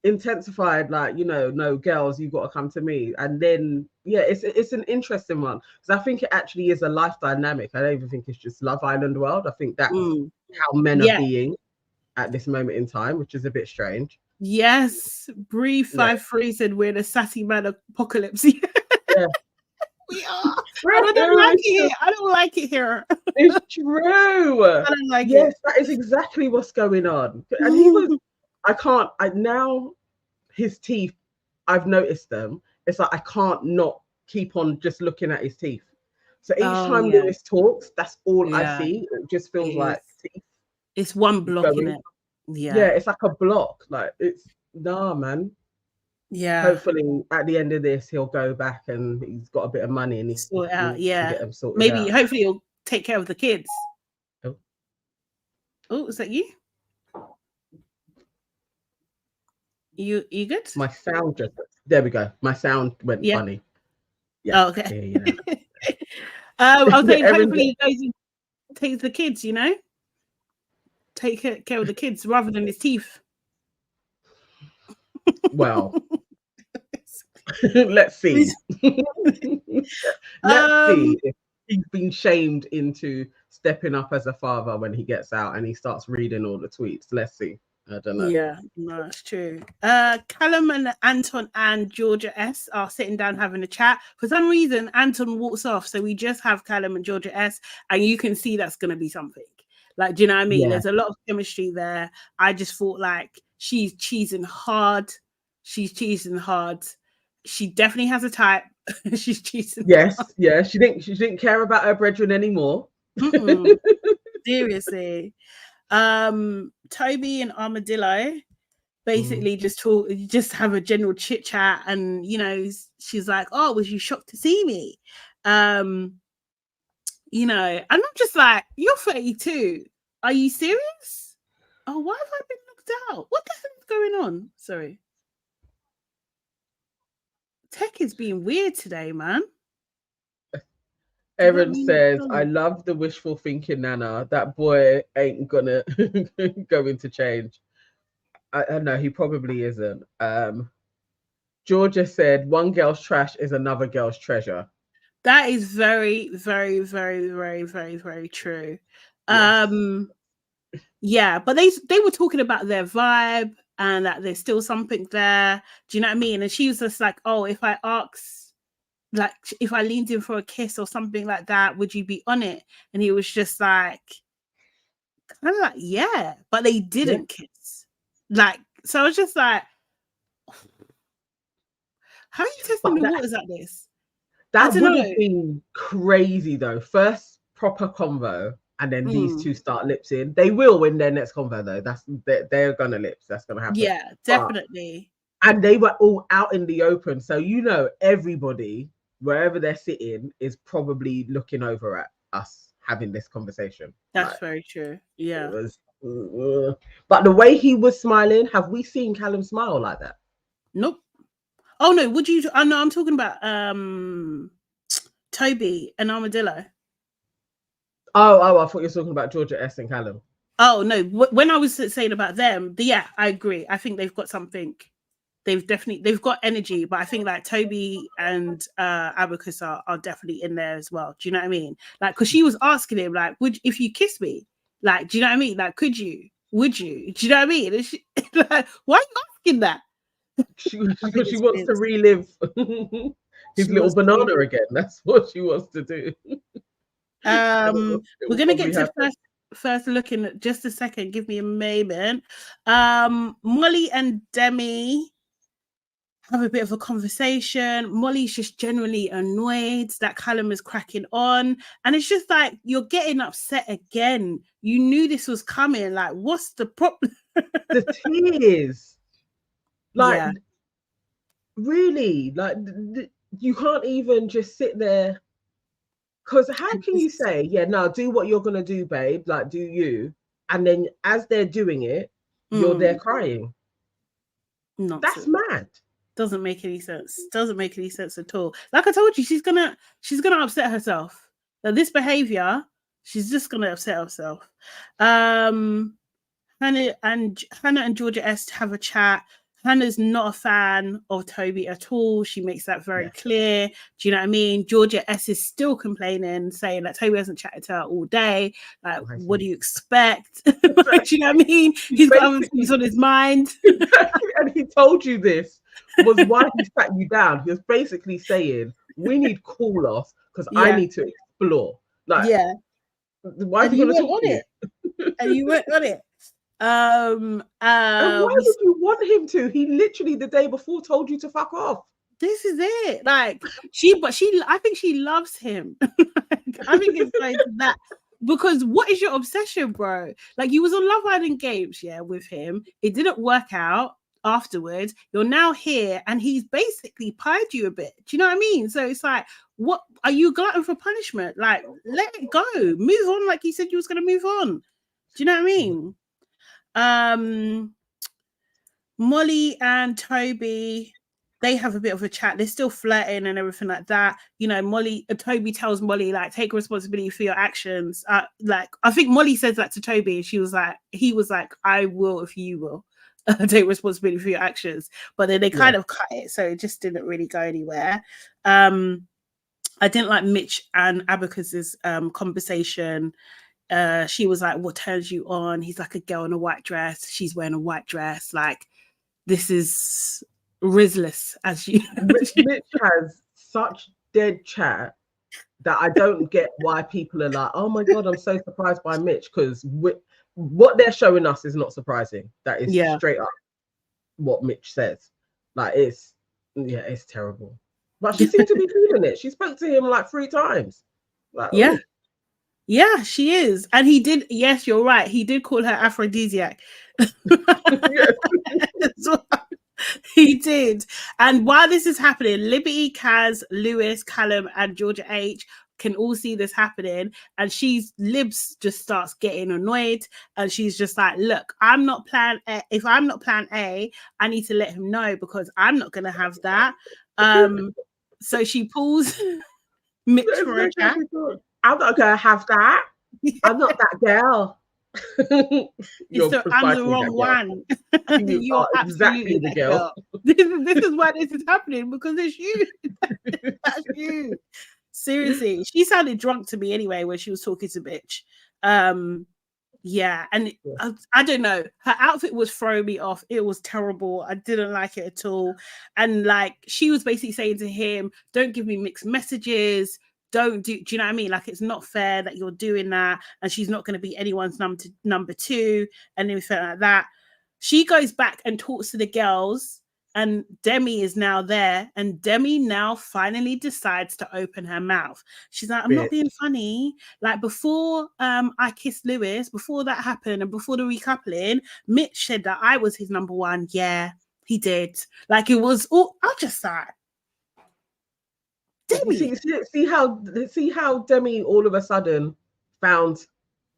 B: intensified, like, no girls, you've got to come to me. And then it's an interesting one, because I think it actually is a life dynamic. I don't even think it's just Love Island world. I think that's how men are being. at this moment in time, which is a bit strange.
A: Yes, Bree53 said we're in a sassy man apocalypse.
B: Yeah.
A: We are. And I don't like it here. I don't like it here.
B: It's true.
A: I don't like it.
B: Yes, that is exactly what's going on. And he was, now his teeth, I've noticed them. It's like I can't not keep on just looking at his teeth. So each time Lewis talks, that's all I see. It just feels like teeth.
A: It's one block in it.
B: Yeah, it's like a block. Like it's man.
A: Yeah.
B: Hopefully at the end of this he'll go back and he's got a bit of money and he
A: sort out.
B: Get them sorted
A: maybe
B: out.
A: Hopefully he'll take care of the kids. Oh, is that you? You good?
B: My sound just there we go. My sound went funny.
A: Yeah. Oh, okay. I was saying hopefully he goes and takes the kids, take care of the kids rather than his teeth.
B: Well, let's see. Let's see if he's been shamed into stepping up as a father when he gets out and he starts reading all the tweets. Let's see. I don't know.
A: Yeah, no, it's true. Callum and Anton and Georgia S are sitting down having a chat. For some reason, Anton walks off, so we just have Callum and Georgia S, and you can see that's going to be something. Like, do you know what I mean? Yeah. There's a lot of chemistry there. I just thought like she's cheesing hard. She definitely has a type. She's cheesing.
B: Yes, hard. Yeah. She didn't care about her brethren anymore.
A: Seriously. Tobi and Armadillo basically just have a general chit chat, and she's like, "Oh, was you shocked to see me?" And I'm just like, "You're 32. Are you serious? Oh, why have I been knocked out? What the hell is going on?" Sorry, tech is being weird today, man.
B: Erin says, I love the wishful thinking, Nana. That boy ain't gonna going to change. I know he probably isn't. Georgia said, one girl's trash is another girl's treasure.
A: That is very, very, very, very, very, very true.
B: Yes.
A: Yeah, but they were talking about their vibe and that there's still something there. Do you know what I mean? And she was just like, oh, if I leaned in for a kiss or something like that, would you be on it? And he was just like, kind of like, yeah, but they didn't kiss. Like, so I was just like, how are you testing the waters at this?
B: That would have been crazy though. First proper convo, and then these two start lipsing. They will win their next convo though. They're gonna lips. That's gonna happen.
A: Yeah, definitely.
B: And they were all out in the open, so everybody wherever they're sitting is probably looking over at us having this conversation.
A: That's very true. Yeah.
B: It was, but the way he was smiling, have we seen Callum smile like that?
A: Nope. Oh no, would you? Oh no, I'm talking about Tobi and Armadillo.
B: Oh, I thought you were talking about Georgia S and Callum.
A: Oh no, when I was saying about them, yeah, I agree. I think they've got something. They've got energy, but I think like Tobi and Abacus are definitely in there as well. Do you know what I mean? Like, because she was asking him, like, if you kiss me, like, do you know what I mean? Like, would you? Do you know what I mean? And like, why are you asking that?
B: She wants to relive his little banana again. That's what she wants to do.
A: We're gonna get to first look in just a second. Give me a moment. Molly and Demi have a bit of a conversation. Molly's just generally annoyed that Callum is cracking on, and it's just like, you're getting upset again. You knew this was coming. Like, what's the problem?
B: The tears, like, really, like, you can't even just sit there. Because how can you say, yeah, no, do what you're gonna do, babe, like, do you, and then as they're doing it, you're there crying? That's mad.
A: Doesn't make any sense. Doesn't make any sense at all. Like I told you, she's gonna upset herself. Now, this behavior, she's just gonna upset herself. Hannah and Georgia S have a chat. Hannah's not a fan of Tobi at all. She makes that very clear. Do you know what I mean? Georgia S is still complaining, saying that Tobi hasn't chatted to her all day. Like, what do you expect? Do you know what I mean? He's got other things on his mind.
B: And he told you this was why he sat you down. He was basically saying, we need call off because I need to explore. Like, why are you going to talk to you?
A: And you went on it.
B: And why would you want him to? He literally the day before told you to fuck off.
A: This is it. Like I think she loves him. I think it's like that. Because what is your obsession, bro? Like, you was on Love Island Games, with him. It didn't work out afterwards. You're now here, and he's basically pied you a bit. Do you know what I mean? So it's like, what are you glutton for punishment? Like, let it go. Move on, like you said you was going to move on. Do you know what I mean? Molly and Tobi, they have a bit of a chat. They're still flirting and everything like that. You know, Tobi tells Molly, like, take responsibility for your actions. Like, I think Molly says that to Tobi, and he was like, I will if you will. Take responsibility for your actions. But then they kind of cut it, so it just didn't really go anywhere. I didn't like Mitch and Abacus's conversation. She was like, what turns you on? He's like a girl in a white dress. She's wearing a white dress. Like, this is Rizless, as you.
B: Mitch has such dead chat that I don't get why people are like, oh my God, I'm so surprised by Mitch, because what they're showing us is not surprising. That is straight up what Mitch says. Like, it's terrible. But she seemed to be feeling it. She spoke to him like 3 times. Like,
A: yeah, she is. And he did, yes, you're right. He did call her aphrodisiac. He did. And while this is happening, Liberty, Kaz, Lewis, Callum, and Georgia H can all see this happening. And Libs just starts getting annoyed. And she's just like, look, I'm not plan A. If I'm not plan A, I need to let him know, because I'm not going to have that. So she pulls Mitch for a chat.
B: I'm not going to have that. I'm not that girl.
A: I'm the wrong one. You are exactly the girl. This is why this is happening, because it's you. That's you. Seriously, she sounded drunk to me anyway when she was talking to Mitch. And I don't know. Her outfit was throwing me off. It was terrible. I didn't like it at all. And like, she was basically saying to him, "Don't give me mixed messages. Do you know what I mean? Like, it's not fair that you're doing that." And she's not going to be anyone's number 2 and everything like that. She goes back and talks to the girls, and Demi is now there. And Demi now finally decides to open her mouth. She's like, I'm not being funny. Like, before I kissed Lewis, before that happened, and before the recoupling, Mitch said that I was his number 1. Yeah, he did. Like, it was all, I just thought, Demi.
B: See how Demi all of a sudden found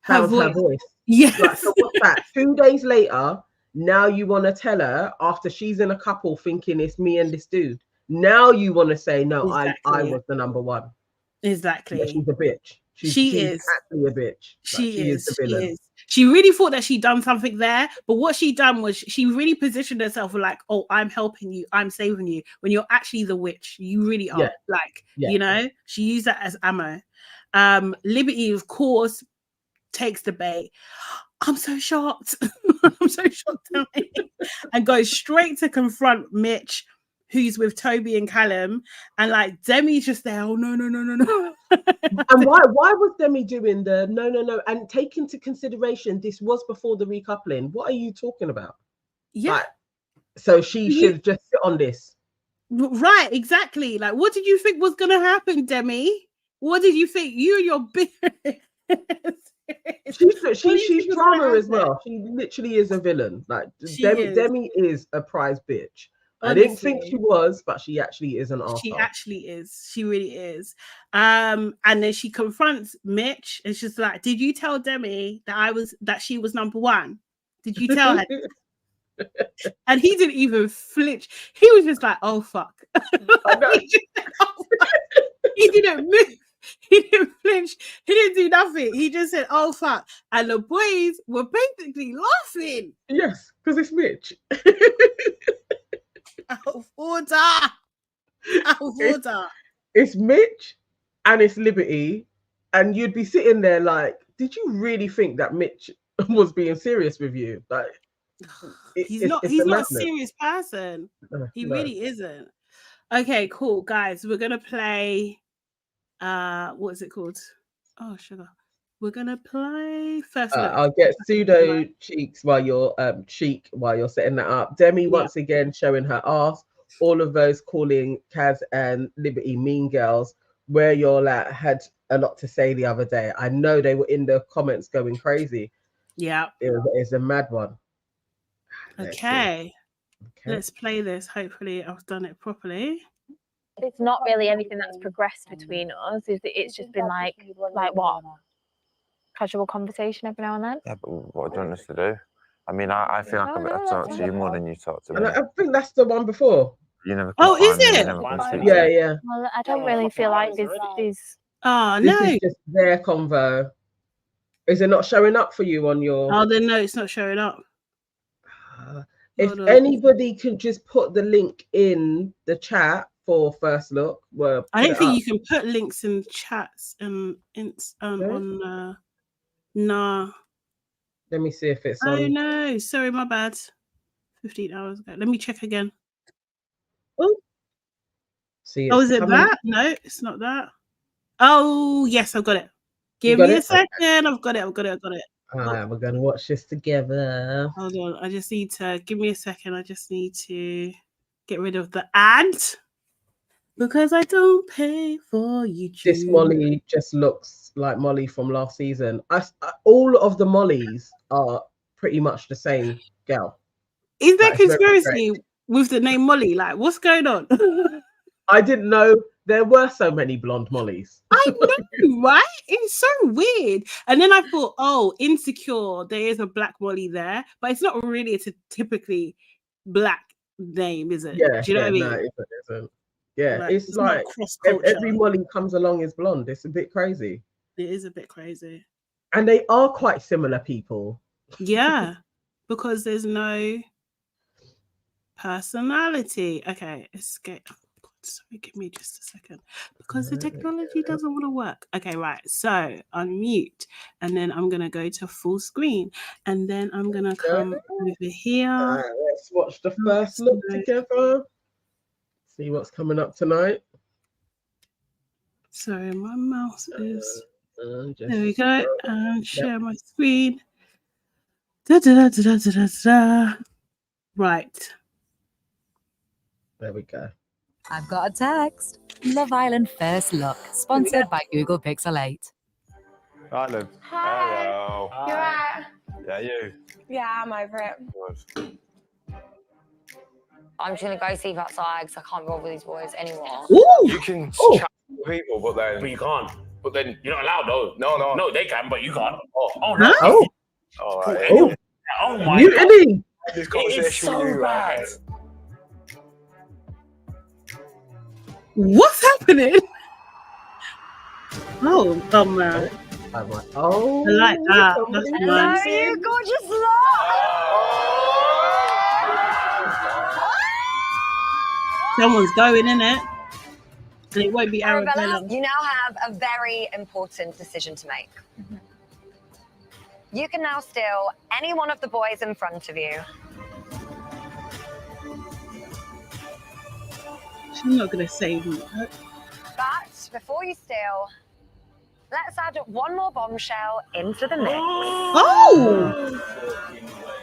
B: her voice.
A: Yes.
B: Like, so what's that? 2 days later, now you want to tell her, after she's in a couple thinking it's me and this dude, now you want to say, no, exactly. I was the number 1.
A: Exactly.
B: Yeah, she's a bitch. She's actually a bitch.
A: She is the villain. She is. She really thought that she'd done something there, but what she done was she really positioned herself like, oh, I'm helping you, I'm saving you, when you're actually the witch. You really are. You know, she used that as ammo. Liberty, of course, takes the bait. I'm so shocked. I'm so shocked, and goes straight to confront Mitch, who's with Tobi and Callum, and like, Demi's just there. Oh no.
B: And why was Demi doing the no? And take into consideration, this was before the recoupling. What are you talking about?
A: Yeah.
B: Like, so she should just sit on this.
A: Right, exactly. Like, what did you think was gonna happen, Demi? What did you think? You and your big
B: she's drama as well. She literally is a villain. Like, Demi is a prize bitch. Honestly, I didn't think she was, but she actually is an arsehole.
A: She actually is. She really is. And then she confronts Mitch, and she's like, "Did you tell Demi that she was number 1? Did you tell her?" And he didn't even flinch. He was just like, "Oh fuck." He didn't move. He didn't flinch. He didn't do nothing. He just said, "Oh fuck," and the boys were basically laughing.
B: Yes, because it's Mitch.
A: Out of order. Out of order.
B: It's Mitch and it's Liberty, and you'd be sitting there like, did you really think that Mitch was being serious with you? Like,
A: he's not a serious person. He really isn't. Okay, cool, guys. We're gonna play. What is it called? Oh, sugar. We're gonna play first.
B: I'll get pseudo cheeks while you're setting that up. Demi once again showing her ass. All of those calling Kaz and Liberty mean girls. Where you're at had a lot to say the other day. I know they were in the comments going crazy.
A: Yeah,
B: it's a mad one.
A: Okay, let's play this. Hopefully, I've done it properly.
C: It's not really anything that's progressed between us. It's just been like what? Casual conversation every now and then.
D: Yeah, but what do you want us to do? I mean, I feel like I've talked to you more than you talked to me.
B: And I think that's the one before.
D: You never.
A: Oh, is it?
B: Yeah.
C: Well, I don't really feel like there's.
A: Oh,
B: no. This is just their convo. Is it not showing up for you on your?
A: Oh, then no, it's not showing up.
B: If anybody can just put the link in the chat for first look. Well,
A: I don't think you can put links in chats and on. Nah.
B: Let me see if it's
A: on.
B: Oh
A: no, sorry, my bad. 15 hours ago. Let me check again. Oh.
B: See,
A: is it that? No, it's not that. Oh, yes, I've got it. Give me a second. Okay. I've got it.
B: We're gonna watch this together.
A: Hold on. I just need to give me a second. I just need to get rid of the ad because I don't pay for YouTube.
B: This Molly just looks like Molly from last season. All of the Mollys are pretty much the same girl.
A: Is there conspiracy with the name Molly? Like, what's going on?
B: I didn't know there were so many blonde Mollys.
A: I know, right? It's so weird. And then I thought, oh, Insecure, there is a black Molly there, but it's not really a typically black name, is it?
B: Yeah,
A: do you know what I mean?
B: No, it isn't. Yeah, it's like every Molly comes along is blonde. It's a bit crazy.
A: It is a bit crazy.
B: And they are quite similar people.
A: Yeah, because there's no personality. Okay, escape. Sorry, give me just a second because the technology doesn't want to work. Okay, right. So unmute, and then I'm gonna go to full screen, and then I'm gonna come over here.
B: Let's watch the first look together. See what's coming up tonight.
A: Sorry, my mouse is. There we go. And share my screen. Right.
B: There we go.
E: I've got a text. Love Island First Look, sponsored by Google Pixel 8.
D: Hi, Liv.
F: Hi.
D: Hello.
F: You're right.
D: Yeah, you.
F: Yeah, I'm over it.
D: Good.
G: I'm just gonna go see that side because I can't roll with these boys anymore.
A: Ooh.
D: You can chat to people, but you can't. But then you're not allowed, though. No, they can, but you can't. Oh no.
B: Oh.
D: All right.
B: Oh my God.
D: This conversation
F: it's so
D: with you,
F: bad.
D: Right?
A: What's happening? Oh man.
B: I'm like, oh,
A: I like that. That's nice.
C: You gorgeous lot.
A: Someone's going in it. And it won't be Arabella.
G: You now have a very important decision to make. You can now steal any one of the boys in front of you.
A: She's not going to save me.
G: But before you steal, let's add one more bombshell into the mix.
A: Oh!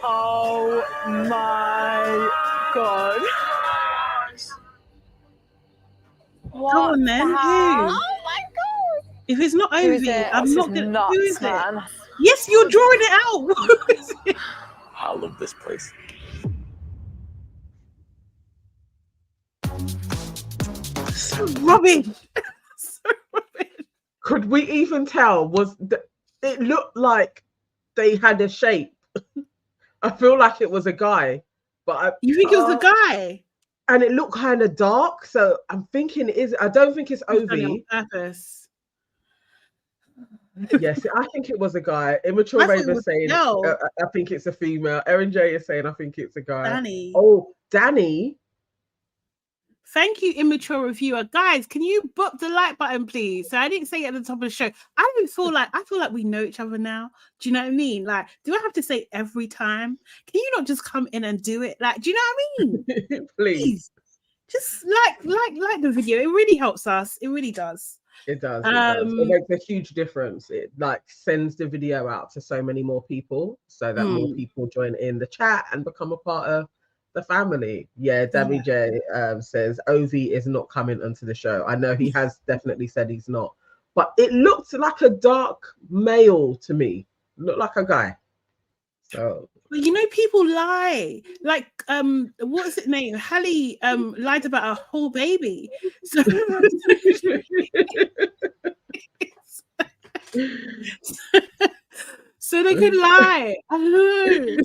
F: Oh my God.
A: What? Go on then. Who?
G: Oh my God.
A: If it's not Ovi, I'm not going to. Who is it?
F: Man.
A: Yes, you're drawing it out. Who is it?
D: I love this place.
A: So rubbish. So rubbish.
B: Could we even tell? It looked like they had a shape. I feel like it was a guy, but
A: you think it was a guy?
B: And it looked kind of dark, so I'm thinking I don't think it's Ovi.
A: On purpose.
B: Yes, I think it was a guy. Immature Raven saying, I think it's a female. Erin J is saying, I think it's a guy.
A: Danny.
B: Oh, Danny.
A: Thank you, immature reviewer. Guys, can you book the like button, please? So I didn't say it at the top of the show. I feel like we know each other now. Do you know what I mean? Like, do I have to say every time? Can you not just come in and do it? Like, do you know what I mean?
B: Please.
A: Just like the video. It really helps us. It really does.
B: It does. It does. It makes a huge difference. It like sends the video out to so many more people, so that more people join in the chat and become a part of the family. Yeah, Demi J says Ovi is not coming onto the show. I know he has definitely said he's not, but it looked like a dark male to me. Looked like a guy. So,
A: but you know, people lie. Like, what's it name? Hallie lied about a whole baby. So, so they could lie. I know.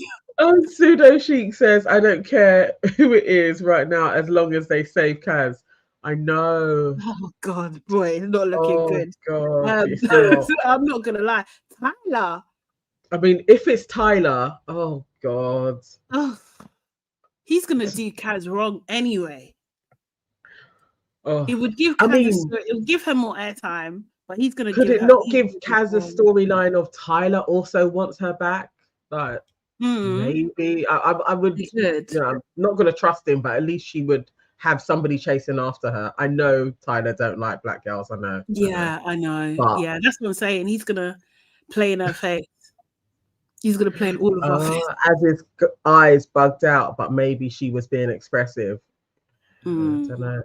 B: Pseudo Chic says, I don't care who it is right now as long as they save Kaz. I know.
A: Oh God, boy, it's not looking good.
B: God,
A: I'm not gonna lie. Tyler.
B: I mean, if it's Tyler, oh God.
A: Oh, he's gonna do Kaz wrong anyway.
B: Oh,
A: it would give Kaz it would give her more airtime, but he's gonna
B: could it not give Kaz a storyline of Tyler also wants her back? Like maybe I would. You know, I'm not gonna trust him, but at least she would have somebody chasing after her. I know Tyler don't like black girls. I know.
A: Yeah, I know.
B: But,
A: yeah, that's what I'm saying. He's gonna play in her face. He's gonna play in all of our face.
B: As his eyes bugged out, but maybe she was being expressive. I don't know.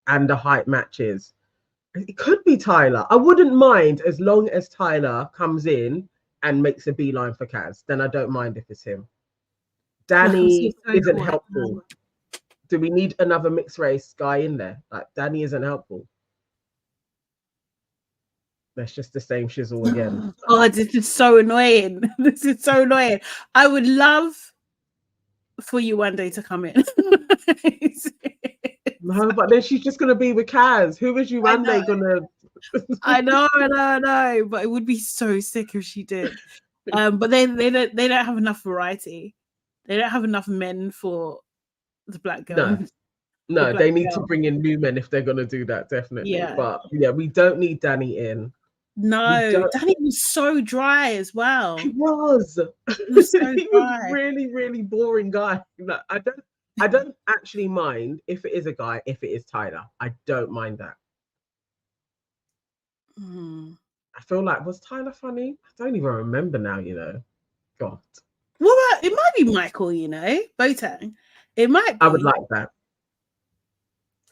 B: And the height matches. It could be Tyler. I wouldn't mind as long as Tyler comes in and makes a beeline for Kaz. Then I don't mind if it's him. Danny isn't helpful. Do we need another mixed race guy in there? Like, Danny isn't helpful. That's just the same shizzle again.
A: Oh, this is so annoying. This is so annoying. I would love for you one day to come in.
B: No, but then she's just gonna be with Kaz. Who is you one day gonna?
A: I know. But it would be so sick if she did. But they don't have enough variety. They don't have enough men for the black girl.
B: No, they need to bring in new men if they're gonna do that, definitely.
A: Yeah.
B: But yeah, we don't need Danny in.
A: No, Danny was so dry as well.
B: He was.
A: He was so
B: he
A: dry.
B: was really, really boring guy. Like, I don't actually mind if it is a guy, if it is Tyler. I don't mind that. I feel like, was Tyler funny? I don't even remember now, you know. God.
A: Well, it might be Michael, you know, Boateng. It might be.
B: I would like that.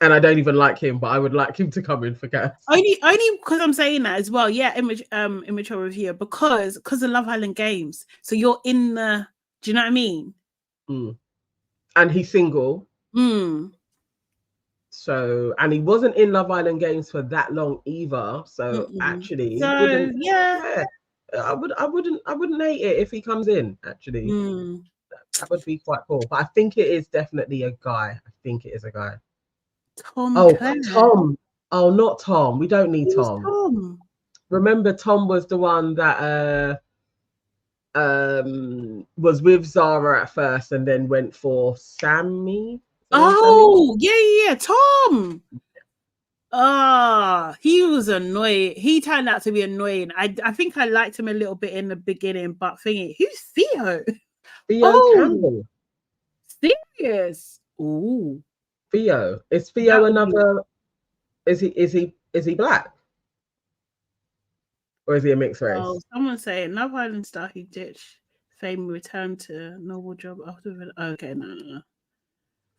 B: And I don't even like him, but I would like him to come in for Kaz.
A: Only because I'm saying that as well. Yeah, immature reviewer, because of Love Island Games. So you're in the. Do you know what I mean?
B: And he's single. So, and he wasn't in Love Island Games for that long either. So actually, I wouldn't hate it if he comes in. Actually, that would be quite cool. But I think it is definitely a guy. I think it is a guy.
A: Tom.
B: Oh, not Tom. We don't need Tom.
A: Tom.
B: Remember, Tom was the one that was with Zara at first and then went for Sammy.
A: Oh, yeah, Tom. He was annoying. He turned out to be annoying. I think I liked him a little bit in the beginning, but thinking, who's Theo?
B: Theo Campbell.
A: Serious? Ooh.
B: Theo. Is Theo another? Is he black? Or is he a mixed race?
A: Oh, someone's saying Love Island star who ditched fame returned to normal job after. Okay, no.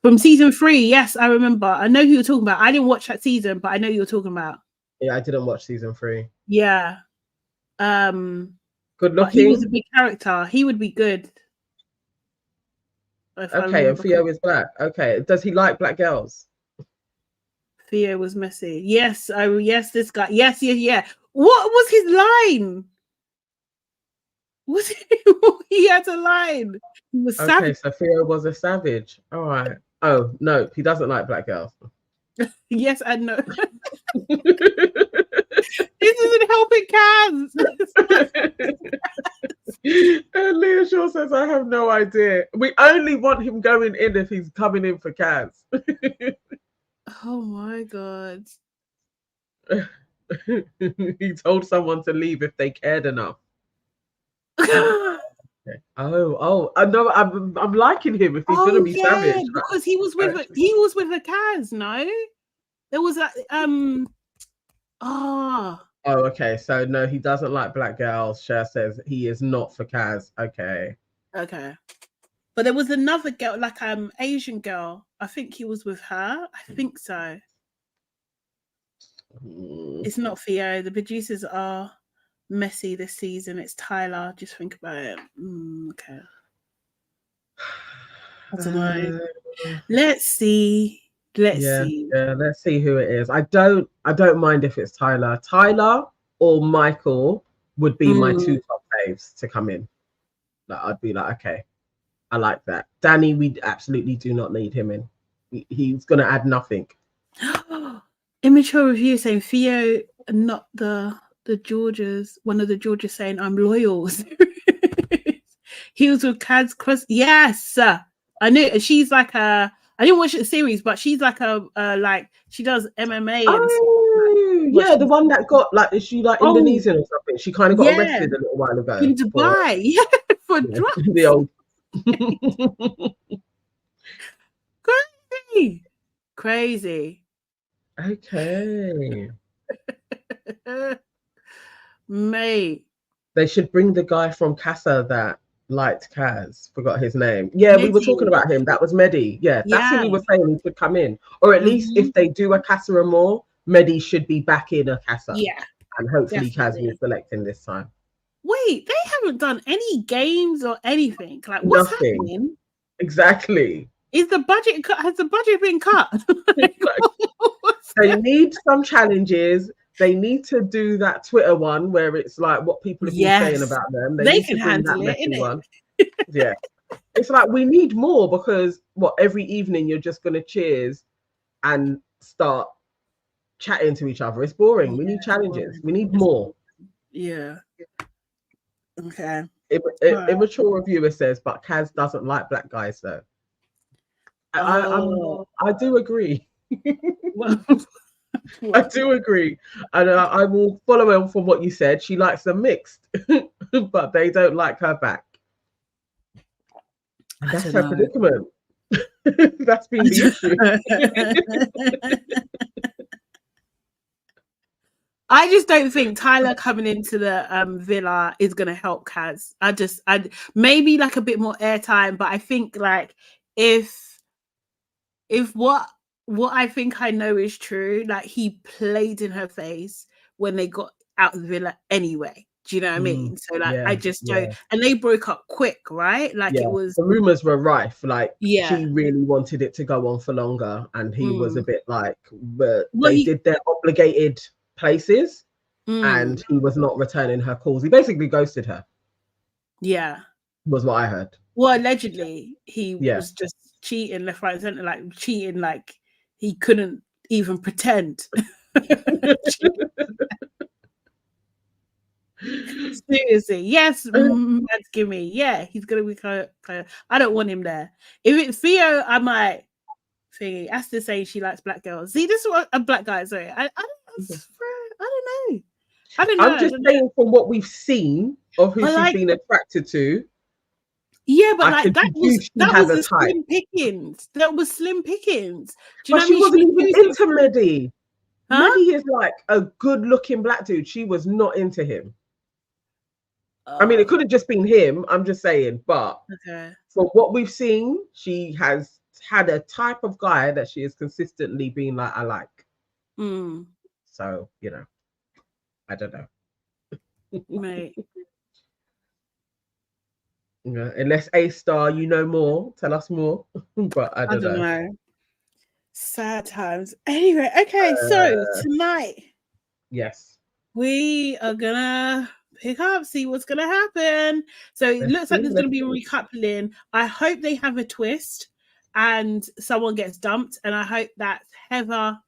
A: From season 3, yes, I remember. I know who you're talking about. I didn't watch that season, but I know who you're talking about.
B: Yeah, I didn't watch season 3.
A: Yeah.
B: Good looking.
A: He was a big character. He would be good.
B: Okay, and Theo is black. Okay, does he like black girls?
A: Theo was messy. Yes, this guy. Yes. What was his line? He had a line. He was savage.
B: So Theo was a savage. All right. Oh no, he doesn't like black girls.
A: Yes and no. This isn't helping Kaz.
B: And Leah Shaw says, I have no idea. We only want him going in if he's coming in for Kaz.
A: Oh my god.
B: He told someone to leave if they cared enough. Oh, I know. I'm liking him. If he's gonna be savage,
A: because he was with a Kaz. No, there was a
B: Oh, okay. So no, he doesn't like black girls. Cher says he is not for Kaz. Okay.
A: But there was another girl, like Asian girl. I think he was with her. I think so. It's not Theo. The producers are messy this season. It's Tyler. Just think about it. Okay. I don't know. Let's see. Let's see.
B: Yeah, let's see who it is. I don't mind if it's Tyler. Tyler or Michael would be my two top faves to come in. Like, I'd be like, okay, I like that. Danny, we absolutely do not need him in. He's gonna add nothing.
A: Immature review saying Theo, not the Georges. One of the Georges saying I'm loyal. He was with Kaz Cross. Yes, I knew. She's like a. I didn't watch the series, but she's like a like she does MMA.
B: Yeah, the one that got like, is she like Indonesian or something? She kind of got arrested a little while ago
A: in Dubai for drugs.
B: The old
A: crazy.
B: Okay,
A: mate.
B: They should bring the guy from Casa that liked Kaz. Forgot his name. Yeah, Mehdi. We were talking about him. That was Mehdi. Yeah, that's who we were saying he should come in. Or at least if they do a Casa and more, Mehdi should be back in a Casa.
A: Yeah.
B: And hopefully Kaz is selecting this time.
A: Wait, they haven't done any games or anything. Like, what's happening?
B: Exactly.
A: Is the budget cut? Has the budget been cut?
B: They need some challenges. They need to do that Twitter one where it's like what people have been saying about them.
A: They can handle it, innit?
B: Yeah. It's like we need more because every evening you're just gonna cheers and start chatting to each other. It's boring. We need challenges. We need more.
A: Yeah. Okay.
B: Immature reviewer says, but Kaz doesn't like black guys though. I do agree. I do agree, and I will follow on from what you said. She likes them mixed, but they don't like her back. That's her predicament. That's been the issue.
A: I just don't think Tyler coming into the villa is going to help Kaz. I maybe like a bit more airtime, but I think like if what I think I know is true, like he played in her face when they got out of the villa anyway. Do you know what I mean? So like I just don't, and they broke up quick, right? Like it was,
B: the rumors were rife. Like she really wanted it to go on for longer, and he was a bit like, but they did their obligated places, and he was not returning her calls. He basically ghosted her. Yeah, was what I heard.
A: Well, allegedly he was just cheating left, right, and center, like cheating, like he couldn't even pretend. Seriously, yes, that's gimme. Yeah, he's gonna be kind of. I don't want him there. If it's Theo, I might think Asta saying she likes black girls. See, this is what a black guy. Sorry, I don't know.
B: I'm just saying from what we've seen of who she's been attracted to.
A: Yeah, but like that was slim pickings. That was slim pickings. Do you know
B: she wasn't even into Mehdi. Mehdi is like a good-looking black dude. She was not into him. I mean, it could have just been him. I'm just saying, but from what we've seen, she has had a type of guy that she has consistently been like, I like. So I don't know.
A: Mate.
B: Unless A-Star, you know more, tell us more. But I don't know.
A: Sad times. Anyway, okay, so tonight, we are gonna pick up, see what's gonna happen. So it looks like there's gonna be a recoupling. I hope they have a twist and someone gets dumped, and I hope that's Heather.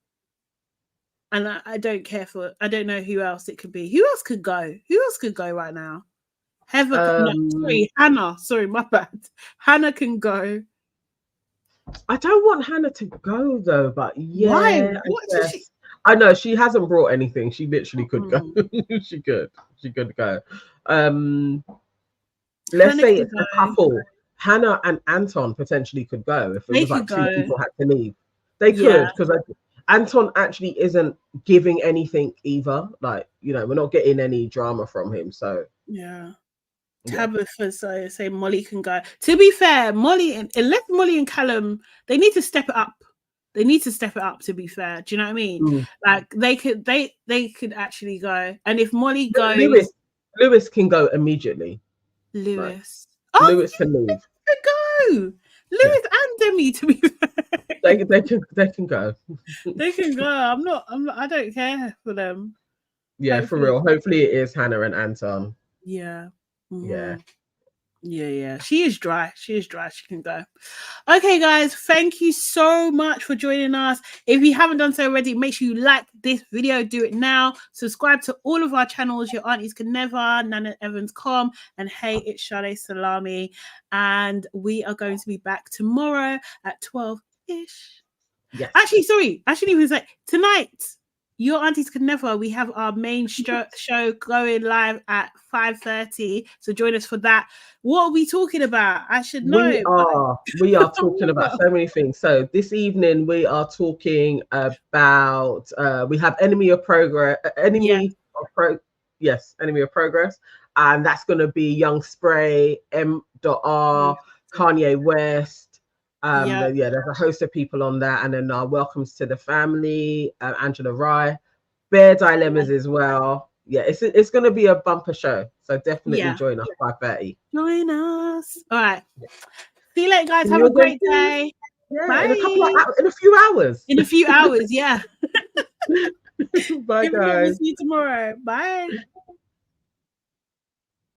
A: And I don't care for. I don't know who else it could be. Who else could go? Who else could go right now? Heather. Hannah. Sorry, my bad. Hannah can go.
B: I don't want Hannah to go though, but yeah,
A: Why? What did she?
B: I know she hasn't brought anything. She literally could go. She could go. Let's
A: Hannah
B: say
A: could
B: it's a
A: go.
B: couple. Hannah and Anton potentially could go if it
A: They
B: was like
A: could
B: two
A: go.
B: people had to leave. They
A: Yeah.
B: could, because Anton actually isn't giving anything either. Like, you know, we're not getting any drama from him. So
A: Yeah.
B: Yeah.
A: Tabitha say Molly can go. To be fair, unless Molly and Callum, they need to step it up. They need to step it up, to be fair. Do you know what I mean? Like they could actually go. And if Molly goes,
B: Lewis can go immediately.
A: Lewis.
B: Right. Lewis can leave.
A: Go. Lewis and Demi, to be fair.
B: They can go.
A: They can go. I don't care for them.
B: Yeah,
A: Hopefully.
B: for real. Hopefully it is Hannah and Anton.
A: Yeah.
B: Yeah.
A: Yeah. She is dry. She can go. Okay, guys, thank you so much for joining us. If you haven't done so already, make sure you like this video. Do it now. Subscribe to all of our channels. Your Aunties Can Never, Nana Evans.com, and Hey, it's Sade Salami. And we are going to be back tomorrow at 12-ish.
B: Yes.
A: Actually, sorry. I shouldn't even say tonight. Your Aunties Can Never. We have our main show going live at 5:30. So join us for that. What are we talking about? I should know.
B: We are talking about so many things. So this evening we are talking about we have Enemy of Progress. Enemy of Progress, and that's going to be Young Spray, M.R, Kanye West. There's a host of people on that, and then our Welcomes to the Family, Angela Rye, Bear Dilemmas as well. Yeah, it's going to be a bumper show, so definitely join us 5:30. Join us.
A: All right. See you later, guys. Have a great day.
B: Yeah,
A: bye.
B: In a few hours.
A: In a few hours, yeah.
B: Bye, guys.
A: See you tomorrow. Bye.